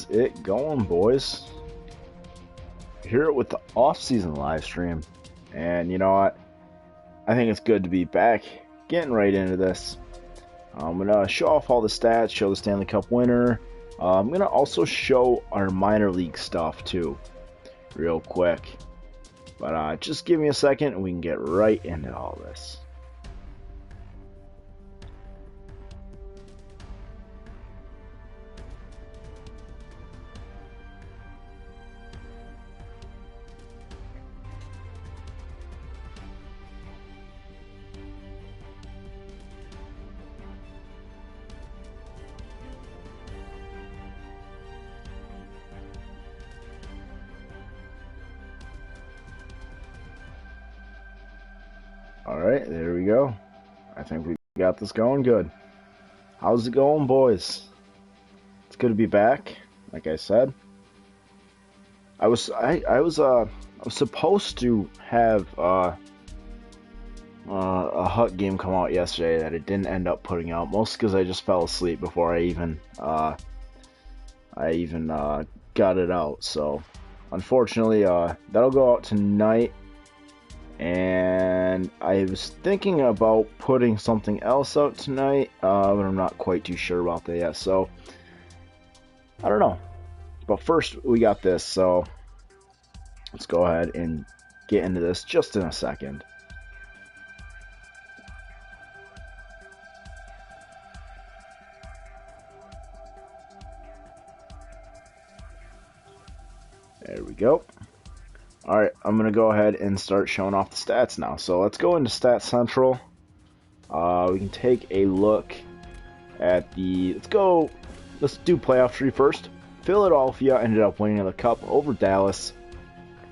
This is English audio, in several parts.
it going, boys? Here with the off-season live stream, and you know what? I think it's good to be back, getting right into this. I'm gonna show off all the stats, show the Stanley Cup winner. I'm gonna also show our minor league stuff too, real quick. But just give me a second, and we can get right into all this. Alright, there we go. I think we got this going good. How's it going, boys? It's good to be back, like I said. I was supposed to have a Hut game come out yesterday that it didn't end up putting out, mostly because I just fell asleep before I even got it out. So unfortunately, that'll go out tonight. And I was thinking about putting something else out tonight, but I'm not quite too sure about that yet, so I don't know. But first, we got this, so let's go ahead and get into this just in a second. There we go. Alright, I'm going to go ahead and start showing off the stats now. So let's go into Stats Central. We can take a look at the... Let's do playoff tree first. Philadelphia ended up winning the Cup over Dallas.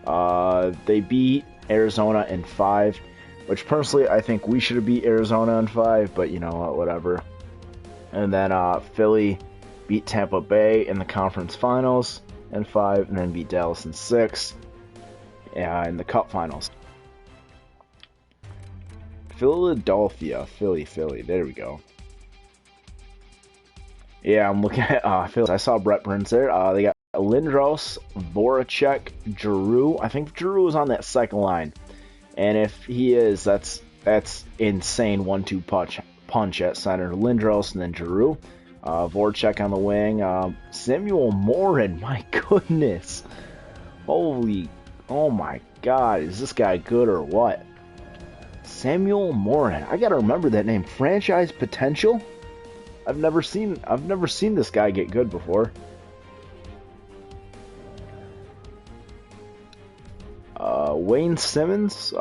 They beat Arizona in 5, which personally I think we should have beat Arizona in 5, but you know what, whatever. And then Philly beat Tampa Bay in the conference finals in 5, and then beat Dallas in 6. In the Cup finals. Philadelphia, Philly, there we go. Yeah, I'm looking at Philly. I saw Brett Burns there. They got Lindros, Voracek, Giroux. I think Giroux is on that second line. And if he is, that's insane 1-2 punch at center. Lindros and then Giroux. Voracek on the wing. Samuel Morin, my goodness. Oh my god, is this guy good or what? Samuel Morin. I gotta remember that name. Franchise potential? I've never seen this guy get good before. Wayne Simmons,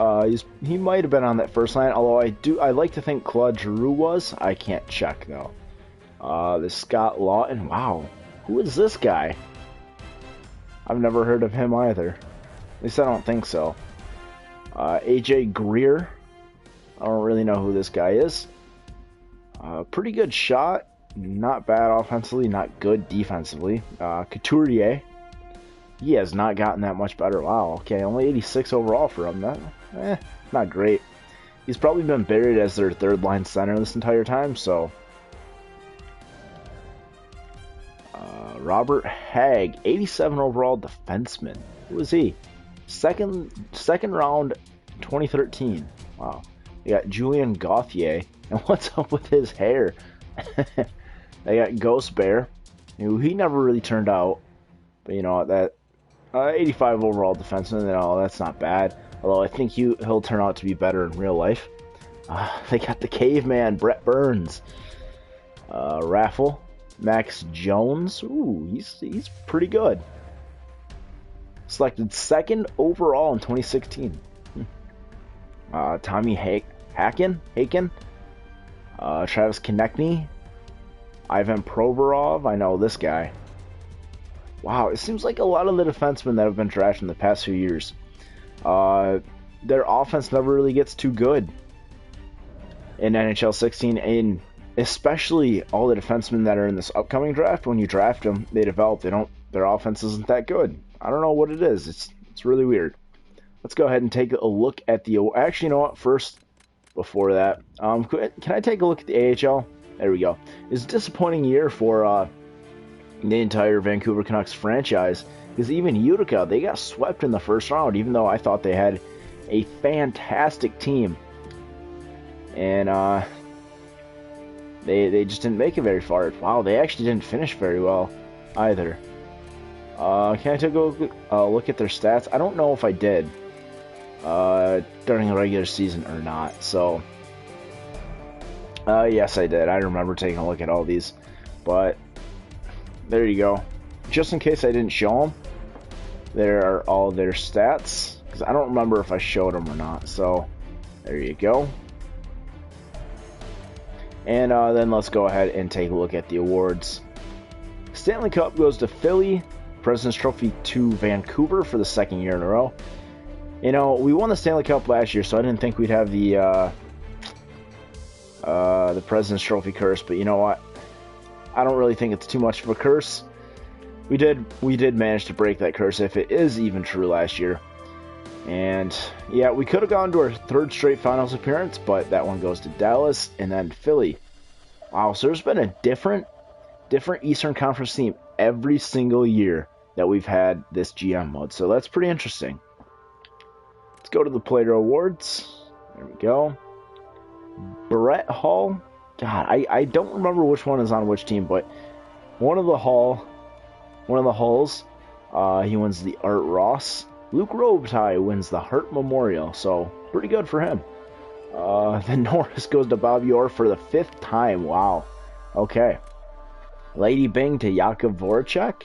he might have been on that first line, although I like to think Claude Giroux was. I can't check though. This Scott Lawton. Wow. Who is this guy? I've never heard of him either. At least I don't think so. AJ Greer. I don't really know who this guy is. Pretty good shot. Not bad offensively, not good defensively. Couturier. He has not gotten that much better. Wow, okay, only 86 overall for him. Not great. He's probably been buried as their third line center this entire time, so... Robert Hagg, 87 overall defenseman. Who is he? Second round, 2013. Wow. They got Julian Gauthier. And what's up with his hair? They got Ghost Bear, who he never really turned out. But you know, that 85 overall defenseman, that's not bad. Although I think he'll turn out to be better in real life. They got the caveman, Brett Burns. Raffle. Max Jones. Ooh, he's pretty good. Selected second overall in 2016. Tommy Haken, Travis Konechny, Ivan Provorov. I know this guy. Wow, it seems like a lot of the defensemen that have been drafted in the past few years, their offense never really gets too good in NHL 16, and especially all the defensemen that are in this upcoming draft. When you draft them, they develop. Their offense isn't that good. I don't know what it is. It's really weird. Let's go ahead and take a look at the... Actually, you know what? First, before that, can I take a look at the AHL? There we go. It's a disappointing year for the entire Vancouver Canucks franchise. Because even Utica, they got swept in the first round, even though I thought they had a fantastic team. And they just didn't make it very far. Wow, they actually didn't finish very well either. Can I take a look at their stats? I don't know if I did during the regular season or not. So, yes, I did. I remember taking a look at all these. But there you go. Just in case I didn't show them, there are all their stats. Because I don't remember if I showed them or not. So, there you go. And then let's go ahead and take a look at the awards. Stanley Cup goes to Philly. President's Trophy to Vancouver for the second year in a row. You know, we won the Stanley Cup last year, so I didn't think we'd have the President's Trophy curse. But you know what? I don't really think it's too much of a curse. We did manage to break that curse, if it is even true, last year. And yeah, we could have gone to our third straight finals appearance, but that one goes to Dallas and then Philly. Wow, so there's been a different Eastern Conference team every single year that we've had this GM mode. So that's pretty interesting. Let's go to the Player Awards. There we go. Brett Hall. God, I don't remember which one is on which team, but one of the Halls, he wins the Art Ross. Luke Robitaille wins the Hart Memorial, so pretty good for him. Then Norris goes to Bob Orr for the 5th time. Wow. Okay. Lady Bing to Jakub Voracek.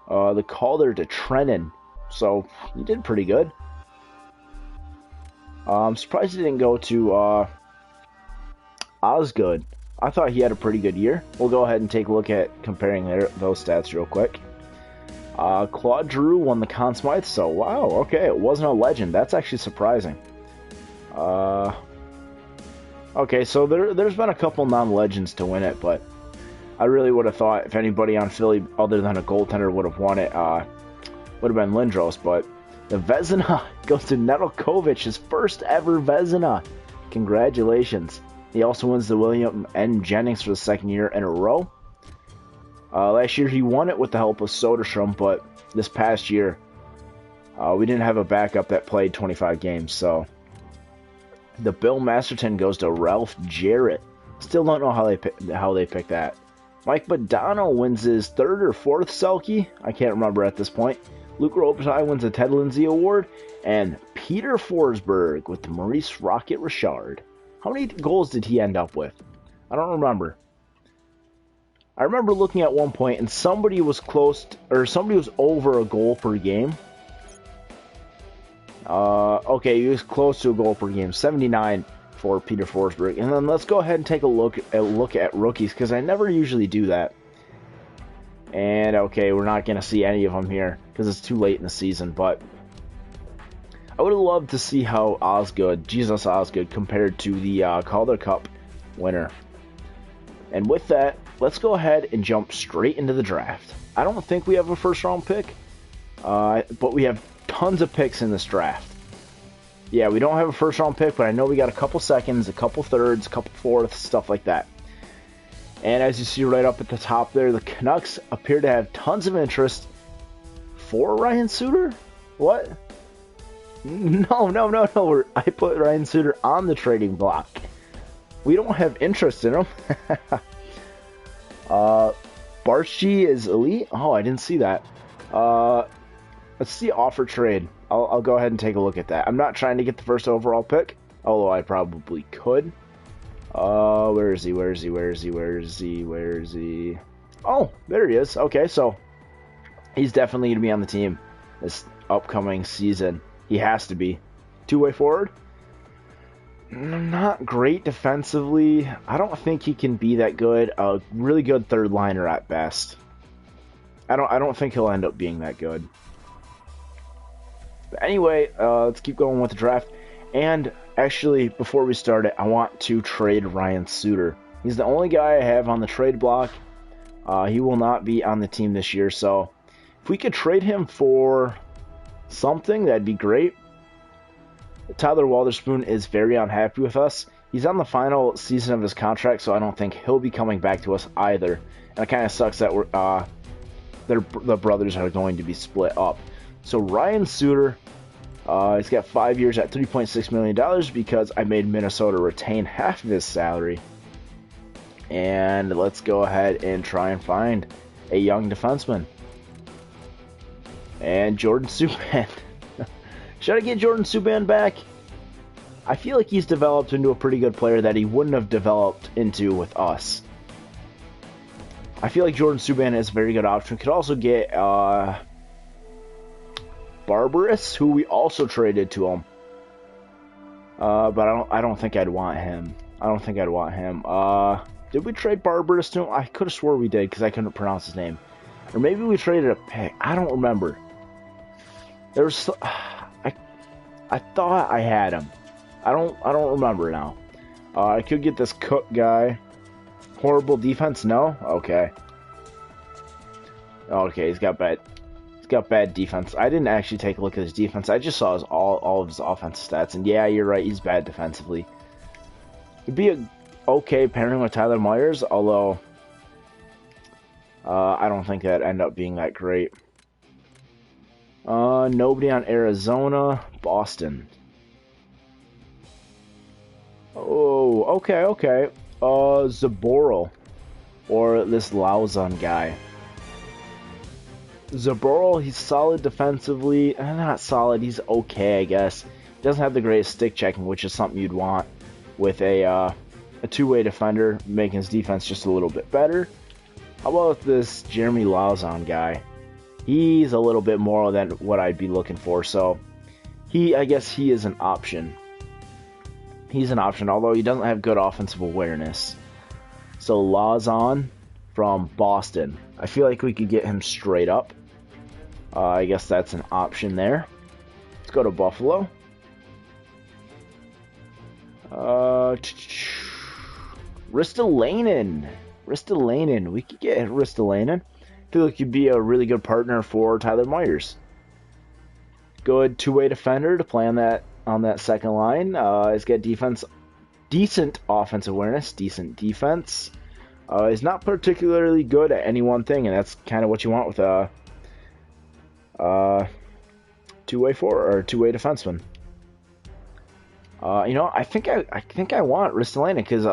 The Calder to Trennan. So, he did pretty good. I'm surprised he didn't go to Osgood. I thought he had a pretty good year. We'll go ahead and take a look at comparing those stats real quick. Claude Giroux won the Conn Smythe, so wow, okay, it wasn't a legend. That's actually surprising. Okay, so there's been a couple non-legends to win it, but I really would have thought if anybody on Philly other than a goaltender would have won it, would have been Lindros, but the Vezina goes to Nedeljkovic, his first ever Vezina. Congratulations. He also wins the William N. Jennings for the second year in a row. Last year he won it with the help of Soderstrom, but this past year we didn't have a backup that played 25 games, so the Bill Masterton goes to Ralph Jarrett. Still don't know how they picked that. Mike Modano wins his 3rd or 4th Selke. I can't remember at this point. Luke Robitaille wins the Ted Lindsay Award, and Peter Forsberg with the Maurice Rocket Richard. How many goals did he end up with? I don't remember. I remember looking at one point and somebody was over a goal per game. Okay, he was close to a goal per game. 79 for Peter Forsberg. And then let's go ahead and take a look at rookies, because I never usually do that. And okay, we're not going to see any of them here because it's too late in the season, but I would have loved to see how Jesus Osgood compared to the Calder Cup winner. And with that, let's go ahead and jump straight into the draft. I don't think we have a first round pick, but we have tons of picks in this draft. Yeah, we don't have a first round pick, but I know we got a couple seconds, a couple thirds, a couple fourths, stuff like that. And as you see right up at the top there, the Canucks appear to have tons of interest for Ryan Suter. What? No. I put Ryan Suter on the trading block. We don't have interest in him. Barchi is elite. Oh, I didn't see that. Let's see offer trade. I'll go ahead and take a look at that. I'm not trying to get the first overall pick, although I probably could. Where is he? Oh, there he is. Okay, so he's definitely going to be on the team this upcoming season. He has to be. Two-way forward. Not great defensively. I don't think he can be that good. A really good third liner at best. I don't think he'll end up being that good. But anyway, let's keep going with the draft. And actually, before we start it, I want to trade Ryan Suter. He's the only guy I have on the trade block. He will not be on the team this year, so if we could trade him for something, that'd be great. Tyler Walderspoon is very unhappy with us. He's on the final season of his contract, so I don't think he'll be coming back to us either. And it kind of sucks that the brothers are going to be split up. So Ryan Suter, he's got 5 years at $3.6 million because I made Minnesota retain half of his salary. And let's go ahead and try and find a young defenseman. And Jordan Subban. Should I get Jordan Subban back? I feel like he's developed into a pretty good player that he wouldn't have developed into with us. I feel like Jordan Subban is a very good option. Could also get Barbaras, who we also traded to him. But I don't think I'd want him. Did we trade Barbaras to him? I could have swore we did because I couldn't pronounce his name. Or maybe we traded a pick. I don't remember. There was I thought I had him. I don't remember now. I could get this Cook guy. Horrible defense? No? Okay. Okay, he's got bad defense. I didn't actually take a look at his defense. I just saw all of his offensive stats, and yeah, you're right, he's bad defensively. It'd be a okay pairing with Tyler Myers, although I don't think that'd end up being that great. Nobody on Arizona. Boston. Oh, okay. Zaboral. Or this Lauzon guy. Zaboral, he's solid defensively. Not solid, he's okay, I guess. He doesn't have the greatest stick checking, which is something you'd want with a two-way defender, making his defense just a little bit better. How about this Jeremy Lauzon guy? He's a little bit more than what I'd be looking for, so I guess he is an option. He's an option, although he doesn't have good offensive awareness. So Lauzon from Boston. I feel like we could get him straight up. I guess that's an option there. Let's go to Buffalo. Ristolainen. We could get Ristolainen. I feel like you'd be a really good partner for Tyler Myers. Good two-way defender to play on that second line. He's got decent offensive awareness, decent defense. He's not particularly good at any one thing, and that's kind of what you want with a two-way defenseman. I think I want Ristolainen because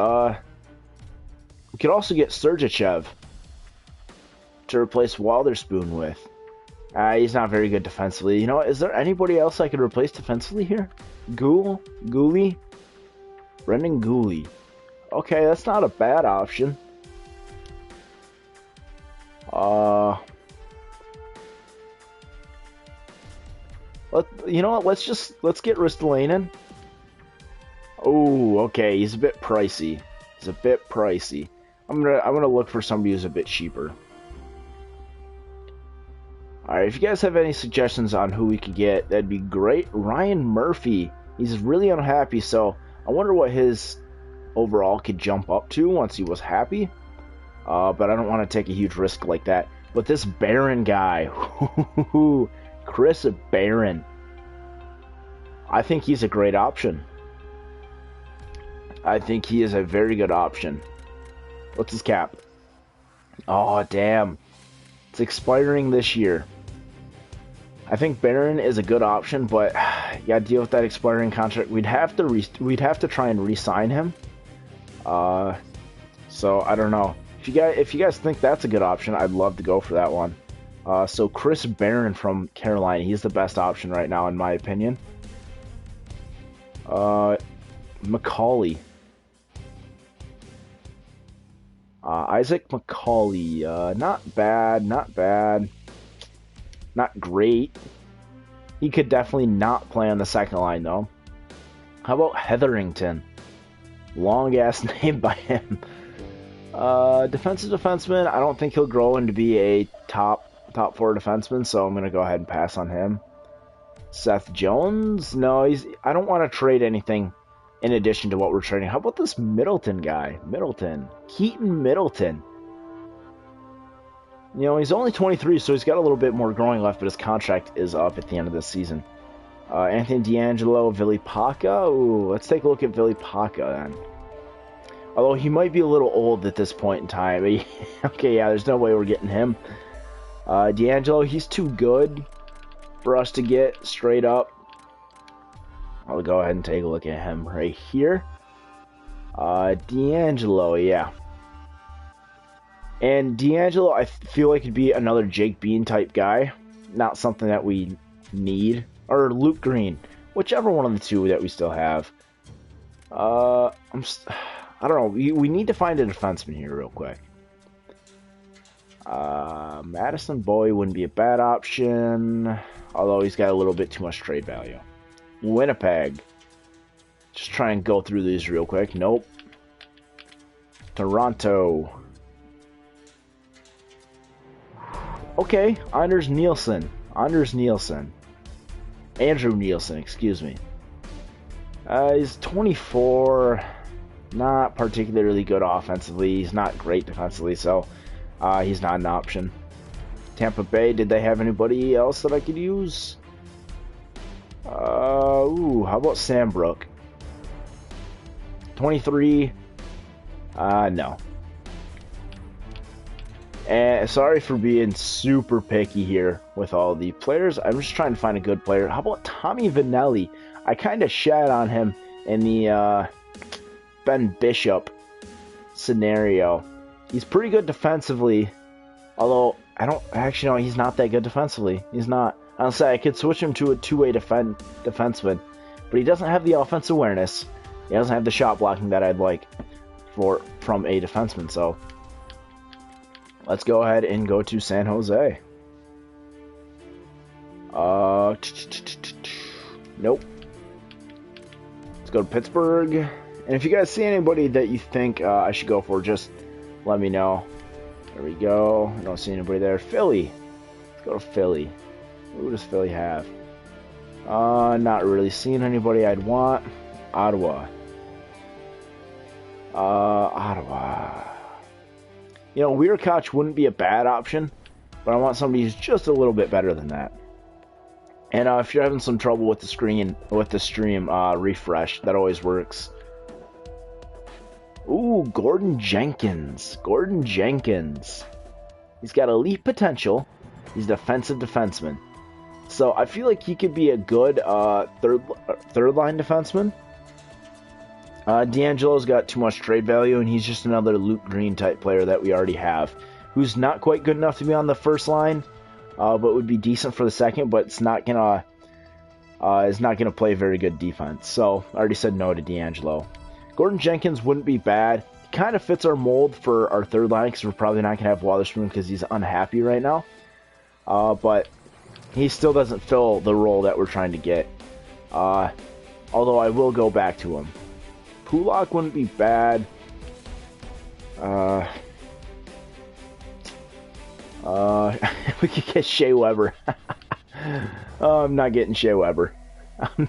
we could also get Sergachev to replace Walderspoon with. He's not very good defensively. You know what? Is there anybody else I could replace defensively here? Gooley? Brendan Gooley. Okay, that's not a bad option. You know what? Let's get Ristolainen. Oh, okay. He's a bit pricey. I'm gonna look for somebody who's a bit cheaper. Alright, if you guys have any suggestions on who we could get, that'd be great. Ryan Murphy. He's really unhappy, so I wonder what his overall could jump up to once he was happy. But I don't want to take a huge risk like that. But this Barron guy, Chris Barron, I think he's a great option. I think he is a very good option. What's his cap? Oh, damn. It's expiring this year. I think Barron is a good option, but you gotta deal with that expiring contract. We'd have to try and re-sign him. So I don't know. If you guys think that's a good option, I'd love to go for that one. So Chris Barron from Carolina, he's the best option right now in my opinion. McCauley. Isaac McCauley, not bad, not great. He could definitely not play on the second line, though. How about Hetherington? Long ass name by him. Defensive defenseman. I don't think he'll grow into be a top four defenseman, so I'm gonna go ahead and pass on him. Seth Jones? No, I don't want to trade anything in addition to what we're trading. How about this Middleton guy? Keaton Middleton. You know, he's only 23, so he's got a little bit more growing left, but his contract is up at the end of this season. Anthony D'Angelo, Vili Paca. Ooh, let's take a look at Vili Paca then. Although he might be a little old at this point in time. Okay, yeah, there's no way we're getting him. D'Angelo, he's too good for us to get straight up. I'll go ahead and take a look at him right here. D'Angelo, yeah. And D'Angelo, I feel like could be another Jake Bean type guy. Not something that we need. Or Luke Green. Whichever one of the two that we still have. I don't know. We need to find a defenseman here real quick. Madison Bowie wouldn't be a bad option. Although he's got a little bit too much trade value. Winnipeg. Just try and go through these real quick. Nope. Toronto. Okay, Anders Nielsen. Andrew Nielsen, excuse me. He's 24. Not particularly good offensively. He's not great defensively, so he's not an option. Tampa Bay, did they have anybody else that I could use? How about Sam Brook? 23. No. And sorry for being super picky here with all the players. I'm just trying to find a good player. How about Tommy Vannelli? I kind of shat on him in the Ben Bishop scenario. He's pretty good defensively. Although, he's not that good defensively. He's not. I'll say I could switch him to a two-way defenseman. But he doesn't have the offensive awareness. He doesn't have the shot blocking that I'd like from a defenseman. So, let's go ahead and go to San Jose. Nope. Let's go to Pittsburgh. And if you guys see anybody that you think I should go for, just let me know. There we go. I don't see anybody there. Philly. Let's go to Philly. Who does Philly have? Not really seeing anybody I'd want. Ottawa. Ottawa. You know, Weirkoch wouldn't be a bad option, but I want somebody who's just a little bit better than that. And if you're having some trouble with the stream, refresh. That always works. Ooh, Gordon Jenkins. He's got elite potential. He's a defensive defenseman. So I feel like he could be a good third line defenseman. D'Angelo's got too much trade value, and he's just another Luke Green type player that we already have, who's not quite good enough to be on the first line, but would be decent for the second. But it's not gonna play very good defense. So I already said no to D'Angelo. Gordon Jenkins wouldn't be bad. He kind of fits our mold for our third line because we're probably not gonna have Waterspoon because he's unhappy right now. But he still doesn't fill the role that we're trying to get. Although I will go back to him. Pulak wouldn't be bad. We could get Shea Weber. I'm not getting Shea Weber. I'm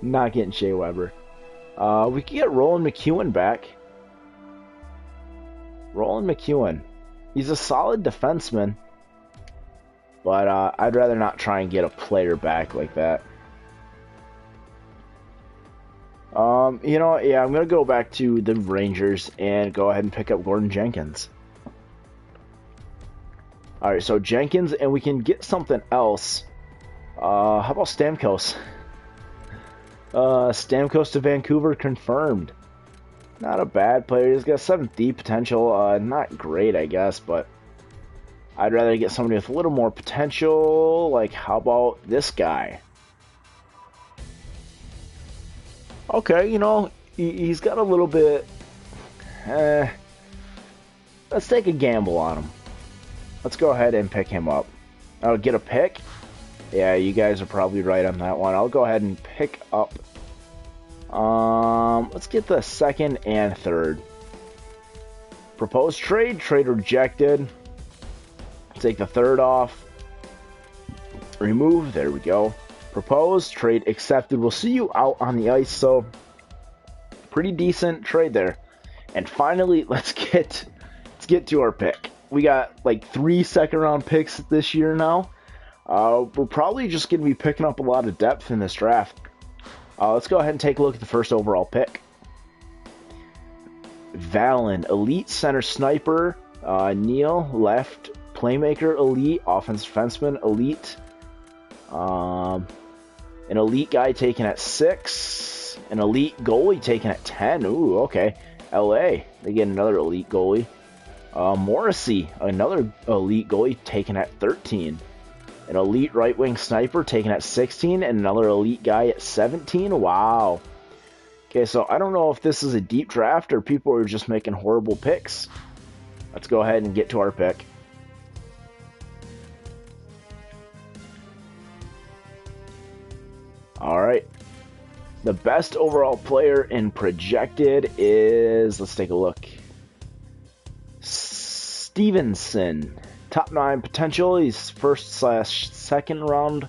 not getting Shea Weber. We could get Roland McEwen back. Roland McEwen. He's a solid defenseman. But I'd rather not try and get a player back like that. You know, yeah, I'm going to go back to the Rangers and go ahead and pick up Gordon Jenkins. Alright, so Jenkins, and we can get something else. How about Stamkos? Stamkos to Vancouver confirmed. Not a bad player. He's got 7th potential. Not great, I guess, but I'd rather get somebody with a little more potential. Like, how about this guy? Okay, you know, he's got a little bit... let's take a gamble on him. Let's go ahead and pick him up. Oh, get a pick? Yeah, you guys are probably right on that one. I'll go ahead and pick up... let's get the 2nd and 3rd. Proposed trade. Trade rejected. Take the 3rd off. Remove. There we go. Proposed, trade accepted. We'll see you out on the ice. So, pretty decent trade there. And finally, let's get to our pick. We got like 3 second-round picks this year now. We're probably just going to be picking up a lot of depth in this draft. Let's go ahead and take a look at the first overall pick. Valen, elite center sniper. Neil, left playmaker elite, offensive defenseman elite, an elite guy taken at 6, an elite goalie taken at 10. Ooh, okay. LA, they get another elite goalie. Morrissey, another elite goalie taken at 13. An elite right wing sniper taken at 16, and another elite guy at 17. Wow. Okay, so I don't know if this is a deep draft or people are just making horrible picks. Let's go ahead and get to our pick. All right. The best overall player in projected is, let's take a look. Stevenson. Top 9 potential. He's first/second round.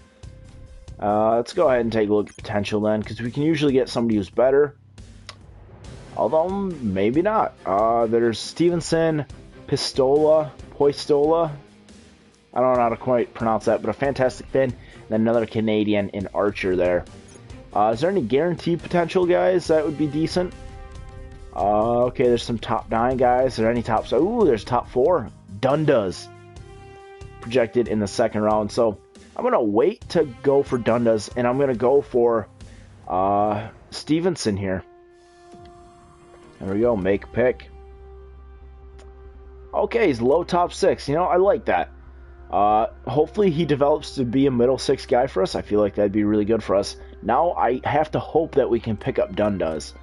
Let's go ahead and take a look at potential then, because we can usually get somebody who's better. Although, maybe not. There's Stevenson, Poistola. I don't know how to quite pronounce that, but a fantastic fin. And another Canadian in Archer there. Is there any guaranteed potential, guys? That would be decent. Okay, there's some top 9 guys. Is there any top... Ooh, there's top 4. Dundas. Projected in the second round. So, I'm going to wait to go for Dundas, and I'm going to go for Stevenson here. There we go. Make pick. Okay, he's low top 6. You know, I like that. Hopefully he develops to be a middle 6 guy for us. I feel like that'd be really good for us. Now I have to hope that we can pick up Dundas.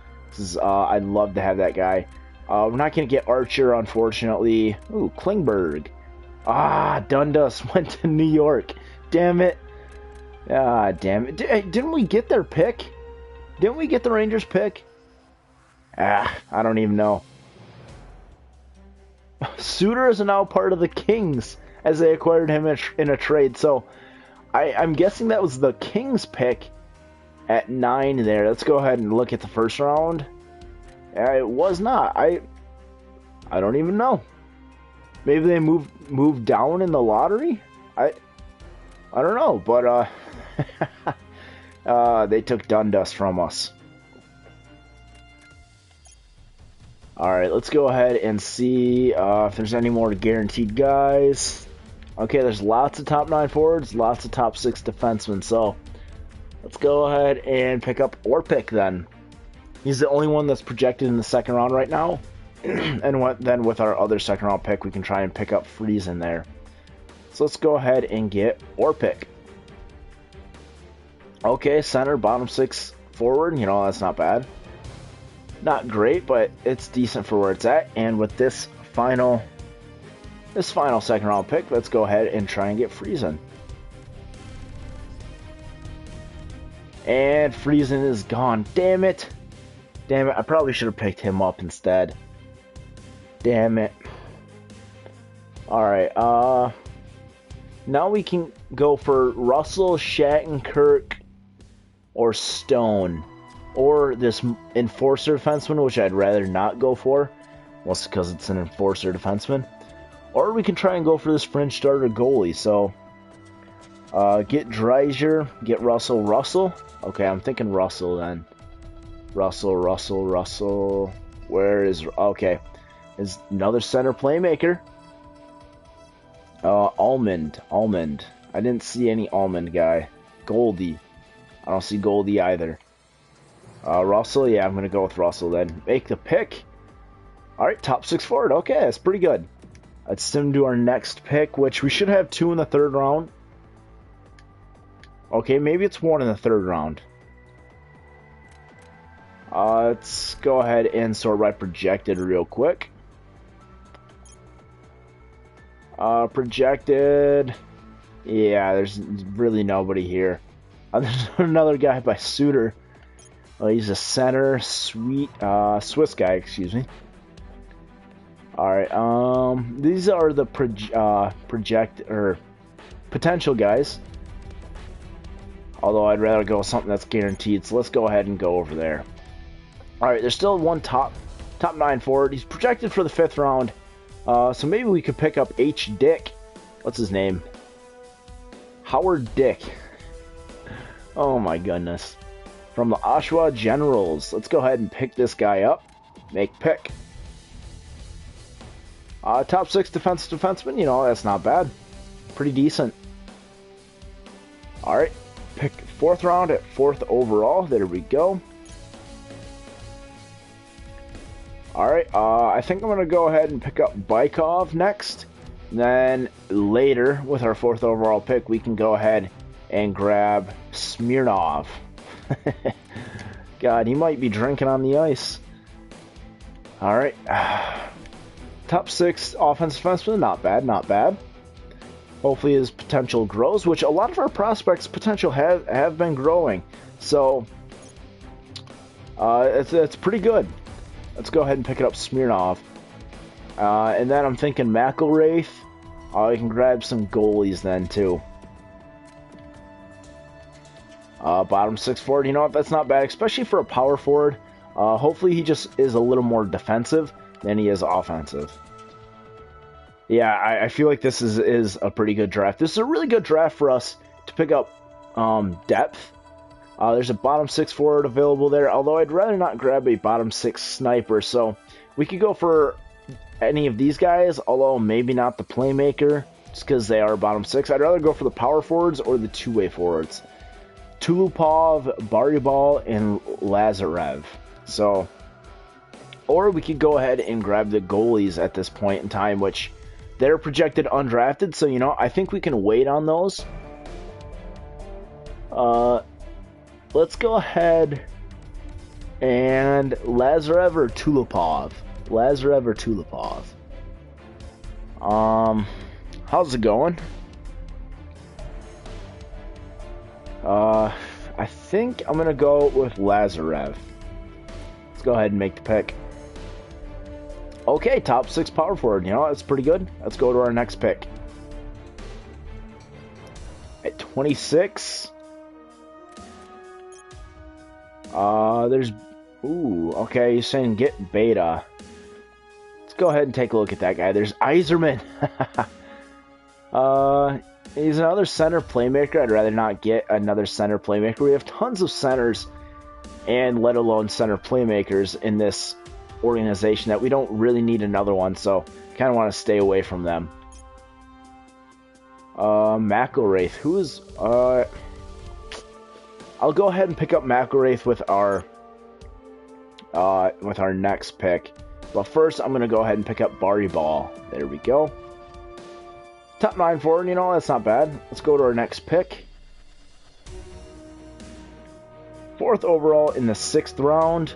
I'd love to have that guy. We're not going to get Archer, unfortunately. Ooh, Klingberg. Dundas went to New York. Damn it. Damn it. Didn't we get their pick? Didn't we get the Rangers pick? I don't even know. Suter is now part of the Kings, as they acquired him in a trade. So I'm guessing that was the Kings pick at 9 there. Let's go ahead and look at the first round. It was not. I don't even know. Maybe they moved down in the lottery? I don't know, but they took Dundas from us. Alright, let's go ahead and see if there's any more guaranteed guys. Okay, there's lots of top 9 forwards, lots of top 6 defensemen, so let's go ahead and pick up Orpik then. He's the only one that's projected in the second round right now. And then with our other second round pick, we can try and pick up Friesen there. So let's go ahead and get Orpik. Okay, center, bottom 6 forward. You know, that's not bad. Not great, but it's decent for where it's at. And with this final second round pick, let's go ahead and try and get Friesen. And Friesen is gone. Damn it. Damn it. I probably should have picked him up instead. Damn it. Alright, now we can go for Russell, Shattenkirk, or Stone. Or this enforcer defenseman, which I'd rather not go for. Mostly because it's an enforcer defenseman. Or we can try and go for this fringe starter goalie. So, get Dreiser, get Russell. Okay, I'm thinking Russell then. Russell. Where is... Okay. Is another center playmaker. Almond. I didn't see any Almond guy. Goldie. I don't see Goldie either. Russell, yeah, I'm going to go with Russell then. Make the pick. Alright, top 6 forward. Okay, that's pretty good. Let's send to our next pick, which we should have 2 in the third round. Okay, maybe it's 1 in the third round. Let's go ahead and sort by projected real quick. Projected. Yeah, there's really nobody here. There's another guy by Suter. Oh, he's a center, Swiss guy, excuse me. Alright, these are the potential guys. Although I'd rather go with something that's guaranteed, so let's go ahead and go over there. Alright, there's still one top 9 forward. He's projected for the 5th round. So maybe we could pick up H. Dick. What's his name? Howard Dick. Oh my goodness. From the Oshawa Generals. Let's go ahead and pick this guy up. Make pick. Top 6 defenseman, you know, that's not bad. Pretty decent. Alright, pick 4th round at 4th overall. There we go. Alright, I think I'm going to go ahead and pick up Bykov next. Then later, with our 4th overall pick, we can go ahead and grab Smirnov. God, he might be drinking on the ice. Alright. Top 6 offensive defenseman, not bad, not bad. Hopefully his potential grows, which a lot of our prospects' potential have been growing. So, it's pretty good. Let's go ahead and pick it up Smirnov. And then I'm thinking McElraith. I can grab some goalies then, too. Bottom 6 forward, you know what, that's not bad, especially for a power forward. Hopefully he just is a little more defensive than he is offensive. Yeah, I feel like this is a pretty good draft. This is a really good draft for us to pick up depth. There's a bottom 6 forward available there, although I'd rather not grab a bottom 6 sniper. So we could go for any of these guys, although maybe not the playmaker, just because they are bottom 6. I'd rather go for the power forwards or the two-way forwards. Tulupov, Barryball, and Lazarev. So, or we could go ahead and grab the goalies at this point in time, which they're projected undrafted, so, you know, I think we can wait on those. Let's go ahead and Lazarev or Tulupov. Lazarev or Tulupov. How's it going? I think I'm gonna go with Lazarev. Let's go ahead and make the pick. Okay, top 6 power forward. You know, that's pretty good. Let's go to our next pick. At 26. There's... Ooh, okay, you're saying get Beta. Let's go ahead and take a look at that guy. There's Yzerman. He's another center playmaker. I'd rather not get another center playmaker. We have tons of centers, and let alone center playmakers in this organization, that we don't really need another one, so kind of want to stay away from them. McElraith, who's I'll go ahead and pick up McElraith with our next pick, but first I'm gonna go ahead and pick up Barryball. There we go. Top 9 forward, you know, that's not bad. Let's go to our next pick. 4th overall in the 6th round.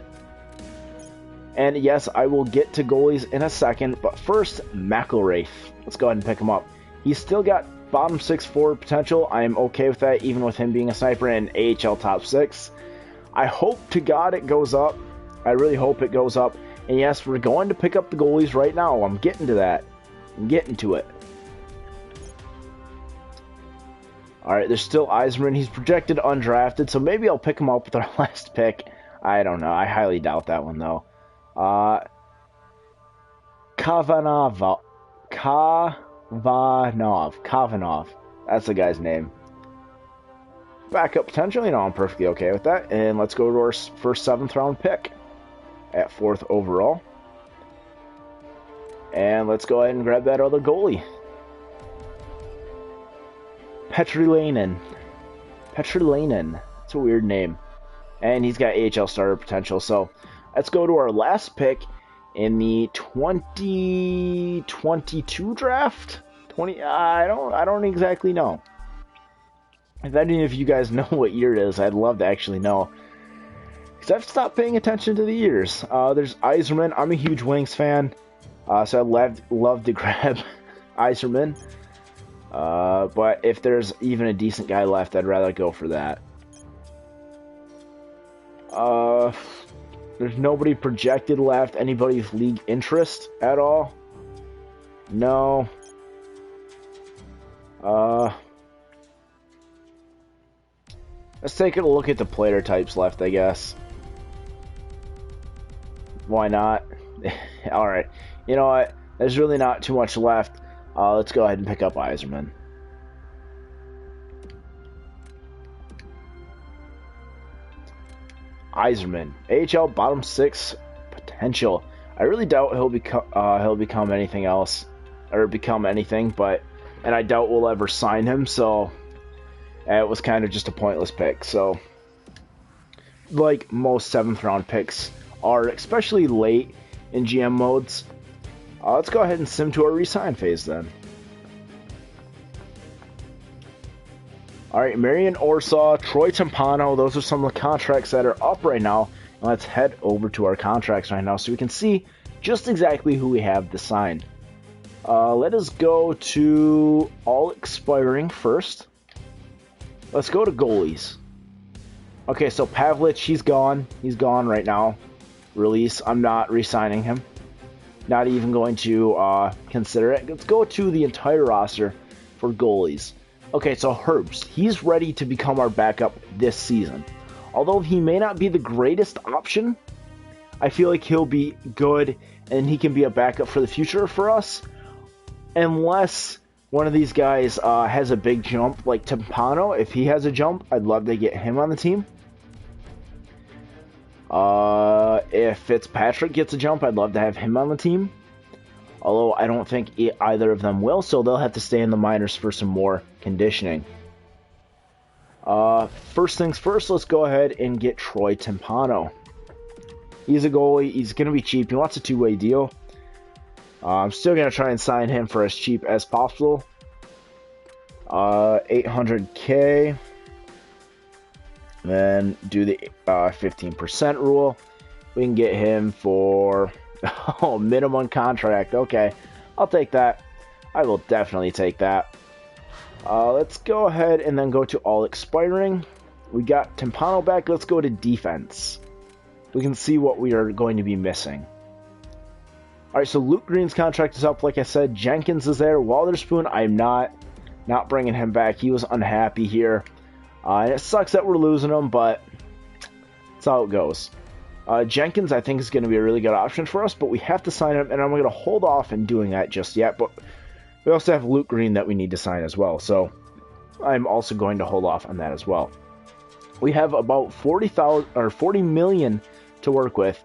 And yes, I will get to goalies in a second, but first, McElraith. Let's go ahead and pick him up. He's still got bottom 6 forward potential. I am okay with that, even with him being a sniper in AHL top 6. I hope to God it goes up. I really hope it goes up. And yes, we're going to pick up the goalies right now. I'm getting to that. I'm getting to it. Alright, there's still Yzerman. He's projected undrafted, so maybe I'll pick him up with our last pick. I don't know. I highly doubt that one, though. Kavanov. That's the guy's name. Backup potential, you know, I'm perfectly okay with that. And let's go to our first 7th round pick at 4th overall. And let's go ahead and grab that other goalie. Petrilainen. That's a weird name. And he's got AHL starter potential. So let's go to our last pick in the 2022 draft. I don't exactly know. If any of you guys know what year it is, I'd love to actually know, because I've stopped paying attention to the years. There's Yzerman. I'm a huge Wings fan, so I'd love to grab Yzerman. But if there's even a decent guy left, I'd rather go for that. There's nobody projected left. Anybody with league interest at all? No. Let's take a look at the player types left, I guess. Why not? Alright. You know what? There's really not too much left. Let's go ahead and pick up Yzerman. AHL bottom 6 potential. I really doubt he'll become anything else or become anything, and I doubt we'll ever sign him. So it was kind of just a pointless pick. So like most 7th round picks are, especially late in GM modes. Let's go ahead and sim to our resign phase then. Alright, Marian Orsaw, Troy Timpano, those are some of the contracts that are up right now. And let's head over to our contracts right now so we can see just exactly who we have to sign. Let us go to all expiring first. Let's go to goalies. Okay, so Pavlich, he's gone. He's gone right now. Release. I'm not re-signing him. Not even going to consider it. Let's go to the entire roster for goalies. Okay, so Herbst, he's ready to become our backup this season. Although he may not be the greatest option, I feel like he'll be good and he can be a backup for the future for us. Unless one of these guys has a big jump, like Timpano. If he has a jump, I'd love to get him on the team. If Fitzpatrick gets a jump, I'd love to have him on the team. Although I don't think either of them will, so they'll have to stay in the minors for some more conditioning. First things first, let's go ahead and get Troy Timpano. He's a goalie. He's going to be cheap. He wants a two-way deal. I'm still going to try and sign him for as cheap as possible. $800K. Then do the 15% rule. We can get him for minimum contract. Okay, I'll take that. I will definitely take that. Let's go ahead and then go to all expiring. We got Timpano back. Let's go to defense. We can see what we are going to be missing. Alright, so Luke Green's contract is up. Like I said, Jenkins is there. Walderspoon, I'm not bringing him back. He was unhappy here. And it sucks that we're losing him, but that's how it goes. Jenkins, I think, is going to be a really good option for us, but we have to sign him, and I'm going to hold off in doing that just yet. But we also have Luke Green that we need to sign as well, so I'm also going to hold off on that as well. We have about 40 million to work with.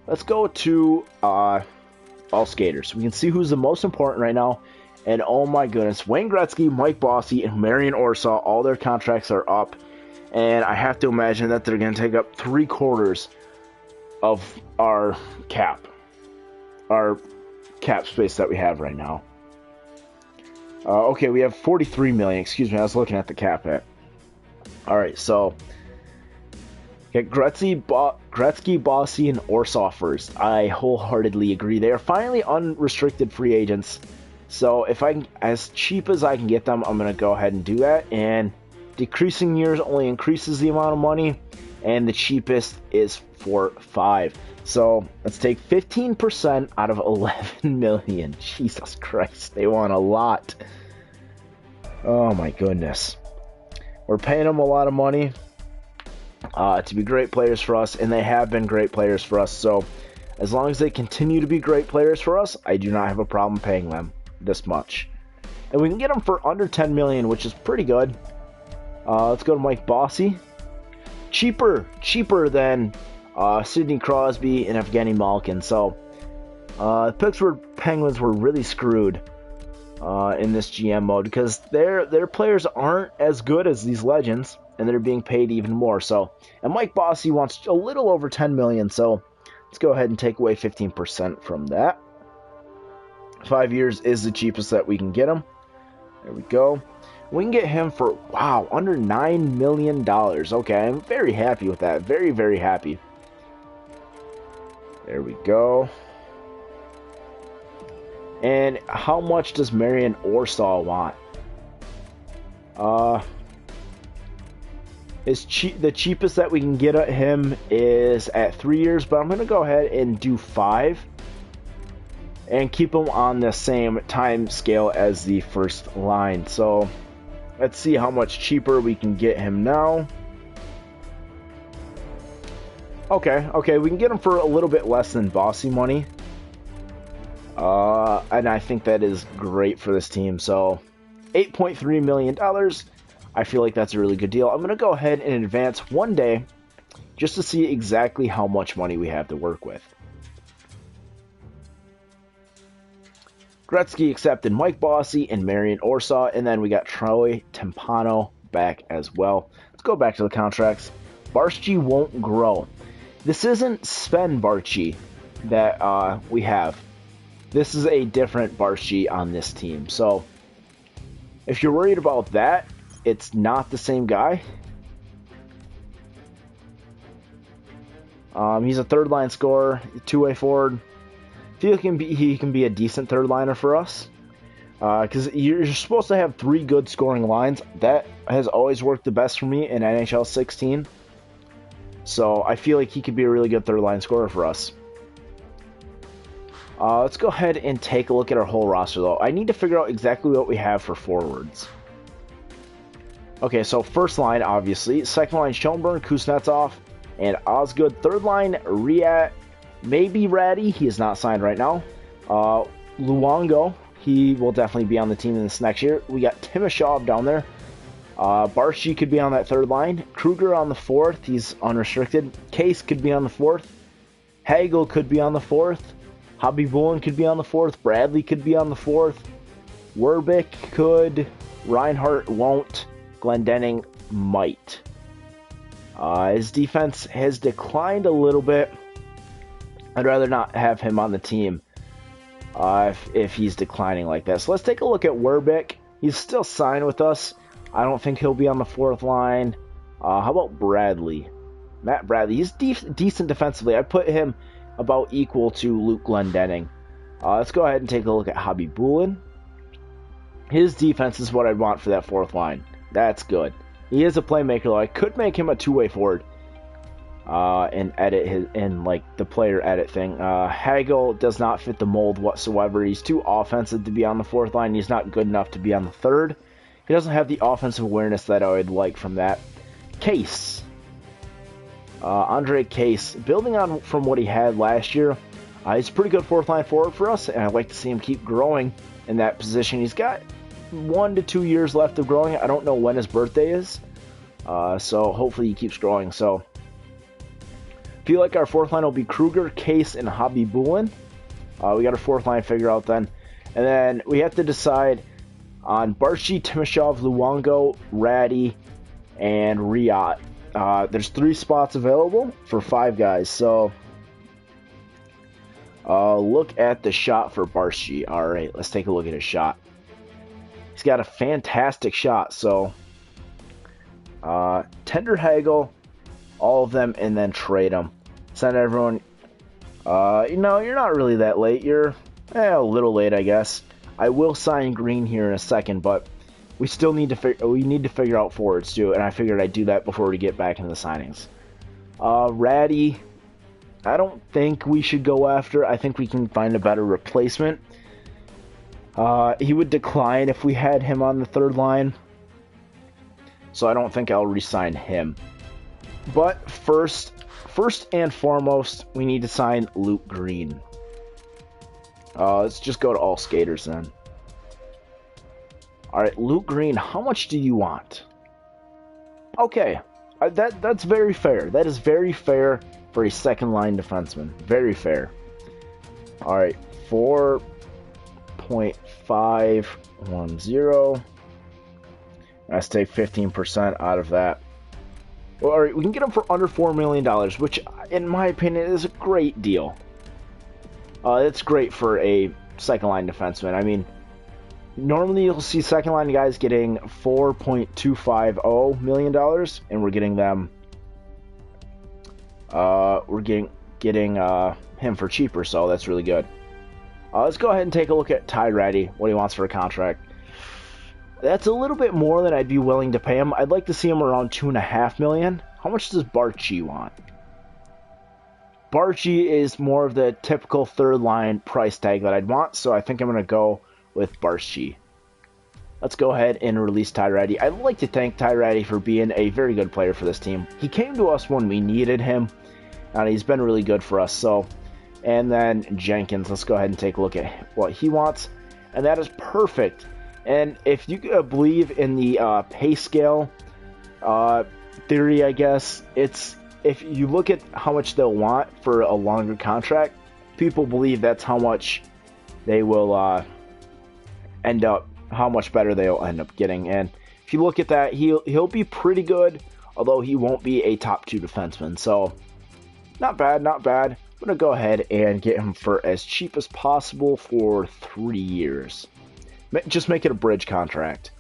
Let's go to all skaters. We can see who's the most important right now. And oh my goodness, Wayne Gretzky, Mike Bossy, and Marian Orsaw, all their contracts are up. And I have to imagine that they're going to take up 3/4 of our cap space that we have right now. Okay, we have 43 million. Excuse me, I was looking at the cap hit. Alright, so get Gretzky, Bossy, and Orsaw first. I wholeheartedly agree. They are finally unrestricted free agents. So if I can, as cheap as I can get them, I'm going to go ahead and do that. And decreasing years only increases the amount of money. And the cheapest is for 5. So let's take 15% out of 11 million. Jesus Christ, they want a lot. Oh my goodness. We're paying them a lot of money to be great players for us, and they have been great players for us. So as long as they continue to be great players for us, I do not have a problem paying them this much. And we can get them for under 10 million, which is pretty good. Let's go to Mike Bossy. Cheaper than Sidney Crosby and Evgeny Malkin. So the Pittsburgh Penguins were really screwed in this GM mode because their players aren't as good as these legends, and they're being paid even more. So, and Mike Bossy wants a little over 10 million. So let's go ahead and take away 15% from that. 5 years is the cheapest that we can get him. There we go. We can get him for, wow, under $9 million. Okay, I'm very happy with that. Very, very happy. There we go. And how much does Marian Orsaw want? The cheapest that we can get at him is at 3 years, but I'm going to go ahead and do 5. And keep him on the same time scale as the first line. So let's see how much cheaper we can get him now. Okay, we can get him for a little bit less than Bossy money. And I think that is great for this team. So $8.3 million. I feel like that's a really good deal. I'm going to go ahead and advance 1 day just to see exactly how much money we have to work with. Gretzky accepted Mike Bossy and Marian Orsaw, and then we got Troy Timpano back as well. Let's go back to the contracts. Barsky won't grow. This isn't Sven Barsky that we have. This is a different Barsky on this team. So if you're worried about that, it's not the same guy. He's a third line scorer, two-way forward. I feel he can be a decent third liner for us. Because you're supposed to have 3 good scoring lines. That has always worked the best for me in NHL 16. So I feel like he could be a really good third line scorer for us. Let's go ahead and take a look at our whole roster, though. I need to figure out exactly what we have for forwards. Okay, so first line, obviously. Second line, Schoenberg, Kuznetsov, and Osgood. Third line, Riat, maybe Ratty. He is not signed right now. Luongo, he will definitely be on the team in this next year. We got Timashov down there. Barsky could be on that third line. Kruger on the fourth. He's unrestricted. Case could be on the fourth. Hagel could be on the fourth. Hobby Bullen could be on the fourth. Bradley could be on the fourth. Werbick could. Reinhart won't. Glendening might. His defense has declined a little bit. I'd rather not have him on the team if he's declining like that. So let's take a look at Werbick. He's still signed with us. I don't think he'll be on the fourth line. How about Bradley? Matt Bradley. He's decent defensively. I put him about equal to Luke Glendening. Let's go ahead and take a look at Hobby Bullen. His defense is what I'd want for that fourth line. That's good. He is a playmaker, though. I could make him a two-way forward and edit his in like the player edit thing. Hagel does not fit the mold whatsoever. He's too offensive to be on the fourth line. He's not good enough to be on the third. He doesn't have the offensive awareness that I would like from that. Case. Andre Case, building on from what he had last year, he's a pretty good fourth line forward for us, and I'd like to see him keep growing in that position. He's got 1 to 2 years left of growing. I don't know when his birthday is, so hopefully he keeps growing. So I feel like our fourth line will be Kruger, Case, and Hobby Bullen. We got our fourth line figured out then. And then we have to decide on Barsky, Timashov, Luongo, Ratty, and Riat. There's 3 spots available for 5 guys. So look at the shot for Barsky. All right, let's take a look at his shot. He's got a fantastic shot. So tender Hagel, all of them, and then trade them. Send everyone. You're not really that late. You're a little late, I guess. I will sign Green here in a second, but we still need to figure out forwards too, and I figured I'd do that before we get back into the signings. Ratty, I don't think we should go after. I think we can find a better replacement. He would decline if we had him on the third line, so I don't think I'll re-sign him. But first and foremost, we need to sign Luke Green. Let's just go to all skaters then. Alright, Luke Green, how much do you want? Okay, that's very fair. That is very fair for a second line defenseman. Very fair. Alright, 4.510. Let's take 15% out of that. Well, alright, we can get him for under $4 million, which, in my opinion, is a great deal. It's great for a second-line defenseman. I mean, normally you'll see second-line guys getting $4.250 million, and we're getting them. We're getting him for cheaper, so that's really good. Let's go ahead and take a look at Ty Ratty, what he wants for a contract. That's a little bit more than I'd be willing to pay him. I'd like to see him around $2.5 million. How much does Barsky want? Barsky is more of the typical third line price tag that I'd want, so I think I'm going to go with Barsky. Let's go ahead and release Ty Ratty. I'd like to thank Ty Ratty for being a very good player for this team. He came to us when we needed him, and he's been really good for us. So, and then Jenkins, let's go ahead and take a look at what he wants, and that is perfect. And if you believe in the pay scale theory, I guess, if you look at how much they'll want for a longer contract, people believe that's how much they will how much better they'll end up getting. And if you look at that, he'll be pretty good, although he won't be a top 2 defenseman. So not bad, not bad. I'm going to go ahead and get him for as cheap as possible for 3 years. Just make it a bridge contract.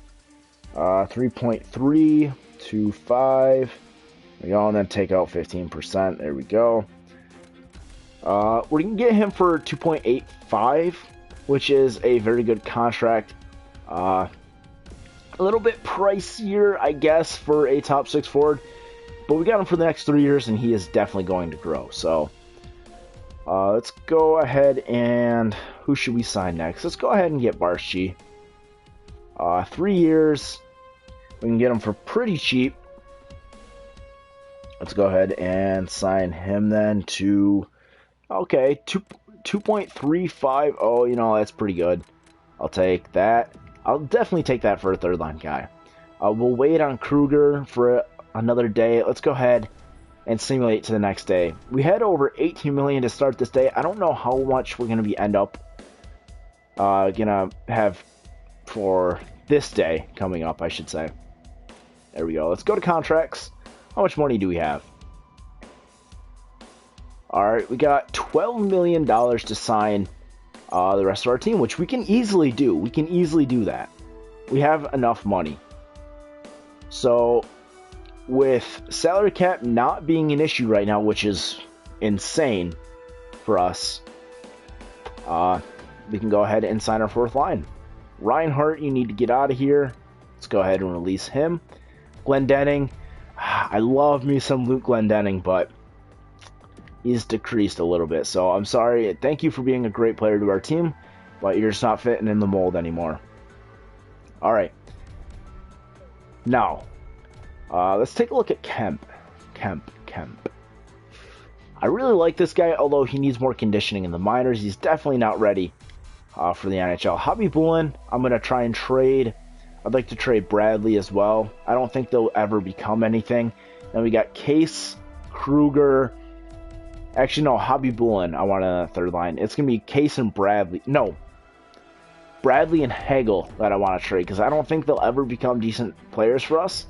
3.325. There we go, and then take out 15%. There we go. We're going to get him for 2.85, which is a very good contract. A little bit pricier, I guess, for a top 6 forward, but we got him for the next 3 years, and he is definitely going to grow. So let's go ahead and who should we sign next? Let's go ahead and get Barsky. 3 years. We can get him for pretty cheap. Let's go ahead and sign him then to, okay, 2.35. Oh, you know, that's pretty good. I'll take that. I'll definitely take that for a third line guy. We'll wait on Kruger for another day. Let's go ahead and simulate to the next day. We had over 18 million to start this day. I don't know how much we're going to end up gonna have for this day coming up, I should say. There we go. Let's go to contracts. How much money do we have? Alright, we got $12 million to sign the rest of our team, which we can easily do. We can easily do that. We have enough money. So, with salary cap not being an issue right now, which is insane for us, we can go ahead and sign our 4th line. Reinhardt, you need to get out of here. Let's go ahead and release him. Glendening. I love me some Luke Glendening, but he's decreased a little bit. So I'm sorry. Thank you for being a great player to our team, but you're just not fitting in the mold anymore. All right. Now, let's take a look at Kemp. Kemp. I really like this guy, although he needs more conditioning in the minors. He's definitely not ready for the NHL. Hobby Bullen, I'm going to try and trade. I'd like to trade Bradley as well. I don't think they'll ever become anything. Then we got Case, Kruger. Actually, no, Hobby Bullen. I want a third line. It's going to be Case and Bradley. No, Bradley and Hagel that I want to trade, because I don't think they'll ever become decent players for us.